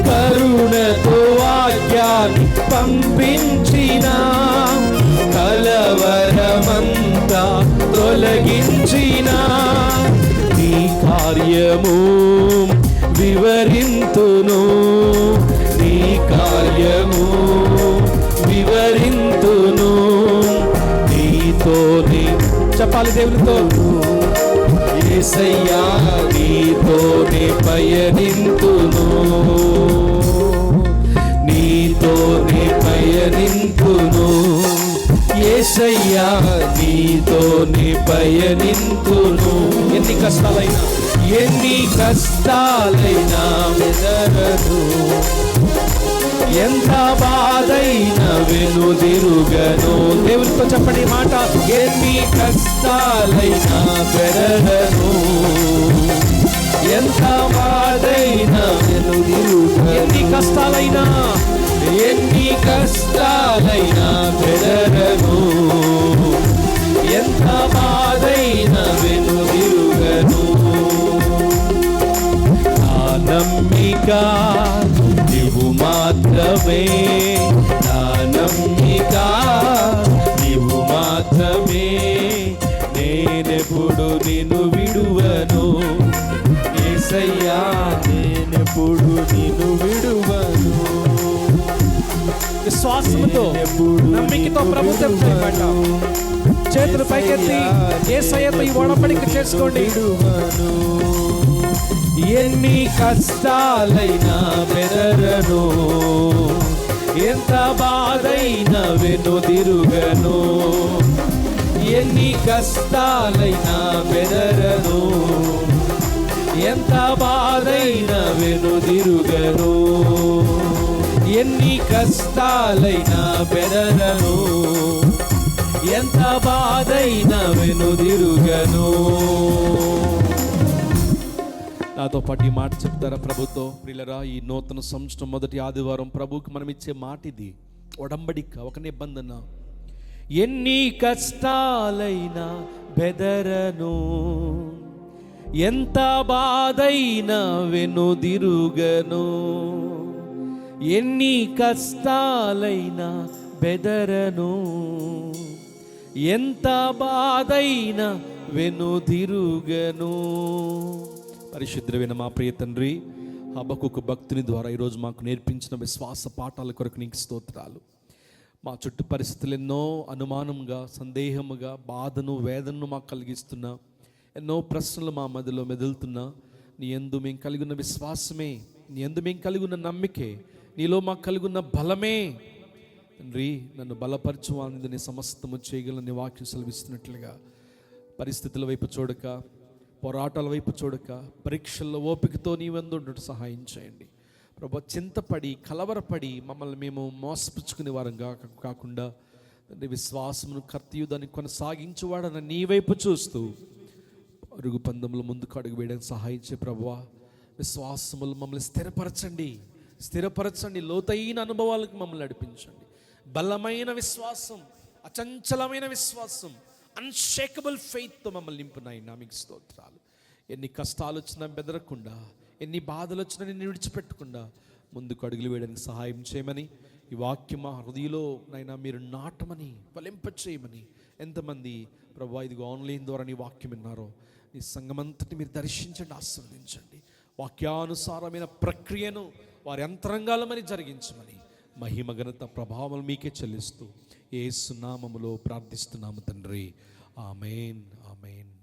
కరుణతో వాక్యాన్ని పంపించిన, కలవరమంతా తొలగించిన. నీ కార్యము వివరింతును, నీ కార్యము వివరింతును. నీతోనే చెప్పాలి దేవునితో, యేసయ్యా నీతోనే పయనింతును, నీతోనే పయనింతును యేసయ్యా, నీతోనే పయనింతును. ఎన్ని కష్టాలైనా, ఎన్ని కష్టాలైనా బెదరను, ఎంత బాధైనా వెనుదిరుగను. దేవునితో చెప్పండి మాట, ఎన్ని కష్టాలైనా బెదరను, ఎంత బాధైనా వెనుదిరుగను. ఎన్ని కష్టాలైనా, ఎన్ని కష్టాలైనా బెదరను, ఎంత బాధైనా వెనుదిరుగను. నా నమ్మిక నీవు మాత్రమే, నా నమ్మిక నీవు మాత్రమే. నేనెప్పుడు నిన్ను విడువను యేసయ్యా, నేనెప్పుడు నిన్ను విడువను. విశ్వాసముతో నమ్మికతో ప్రభుత్వం చేయబడ్డ చేతులు పైకెత్తి యేసయ్యతో ఈ ఒడంబడిక చేసుకోండి. ఎన్ని కష్టాలైనా బెదరను, ఎంత బాధైనా వెనుదిరుగను. ఎన్ని కష్టాలైనా బెదరను, ఎంత బాధైనా వెనుదిరుగను. ఎన్ని కష్టాలైనా బెదరను, ఎంత బాధైనా వెనుదిరుగను. నాతో పాటు ఈ మాట చెప్తారా ప్రభుతో? ప్రియులరా, ఈ నూతన సంవత్సరం మొదటి ఆదివారం ప్రభుకి మనం ఇచ్చే మాట ఇది, ఒడంబడిక, ఒక నిబంధన. ఎన్ని కష్టాలైనా బెదరను, ఎంత బాధైనా వెనుదిరుగను. ఎన్ని కష్టాలైనా బెదరను, ఎంత బాధైనా వెనుదిరుగను. పరిశుద్ధమైన మా ప్రియ తండ్రి, హబక్కుకు భక్తుని ద్వారా ఈరోజు మాకు నేర్పించిన విశ్వాస పాఠాల కొరకు నీకు స్తోత్రాలు. మా చుట్టూ పరిస్థితులు ఎన్నో అనుమానంగా, సందేహముగా, బాధను, వేదనను మాకు కలిగిస్తున్నా, ఎన్నో ప్రశ్నలు మా మధ్యలో మెదులుతున్నా, నీ యందు మేము కలిగి ఉన్న విశ్వాసమే, నీ యందు మేము కలిగి ఉన్న నమ్మికే, నీలో మాకు కలిగి ఉన్న బలమే తండ్రి, నన్ను బలపరచు అనేది నీ సమస్తము చేయగలని వాక్యం సెలవిస్తున్నట్లుగా పరిస్థితుల వైపు చూడక, పోరాటాల వైపు చూడక, పరీక్షల్లో ఓపికతో నీ వందు ఉండటం సహాయం చేయండి ప్రభు. చింతపడి కలవరపడి మమ్మల్ని మేము మోసపుచ్చుకునే వారంగా కాకుండా విశ్వాసమును కర్తయు దాన్ని కొనసాగించువాడని నీ వైపు చూస్తూ అరుగు పందెంలో ముందుకు అడుగు వేయడానికి సహాయం చేయ ప్రభువా. విశ్వాసములు మమ్మల్ని స్థిరపరచండి, లోతైన అనుభవాలకు మమ్మల్ని నడిపించండి. బలమైన విశ్వాసం, అచంచలమైన విశ్వాసం, అన్షేకబుల్ ఫెయిత్తో మమ్మల్ని నింపునాయన. మీకు స్తోత్రాలు. ఎన్ని కష్టాలు వచ్చినా బెదరకుండా, ఎన్ని బాధలు వచ్చినా నిన్ను విడిచిపెట్టకుండా ముందుకు అడుగులు వేయడానికి సహాయం చేయమని, ఈ వాక్యం మా హృదయంలో నైనా మీరు నాటమని, ఫలింపచేయమని. ఎంతమంది ప్రభా ఇదిగో ఆన్లైన్ ద్వారా నీ వాక్యం విన్నారో, నీ సంఘమంతటి మీరు దర్శించండి, ఆశీర్వదించండి. వాక్యానుసారమైన ప్రక్రియను వారి అంతరంగాలమని జరిగించమని, మహిమ ఘనత ప్రభావం మీకే చెల్లిస్తూ యేసు నామములో ప్రార్థిస్తున్నాము తండ్రి. ఆమేన్, ఆమేన్.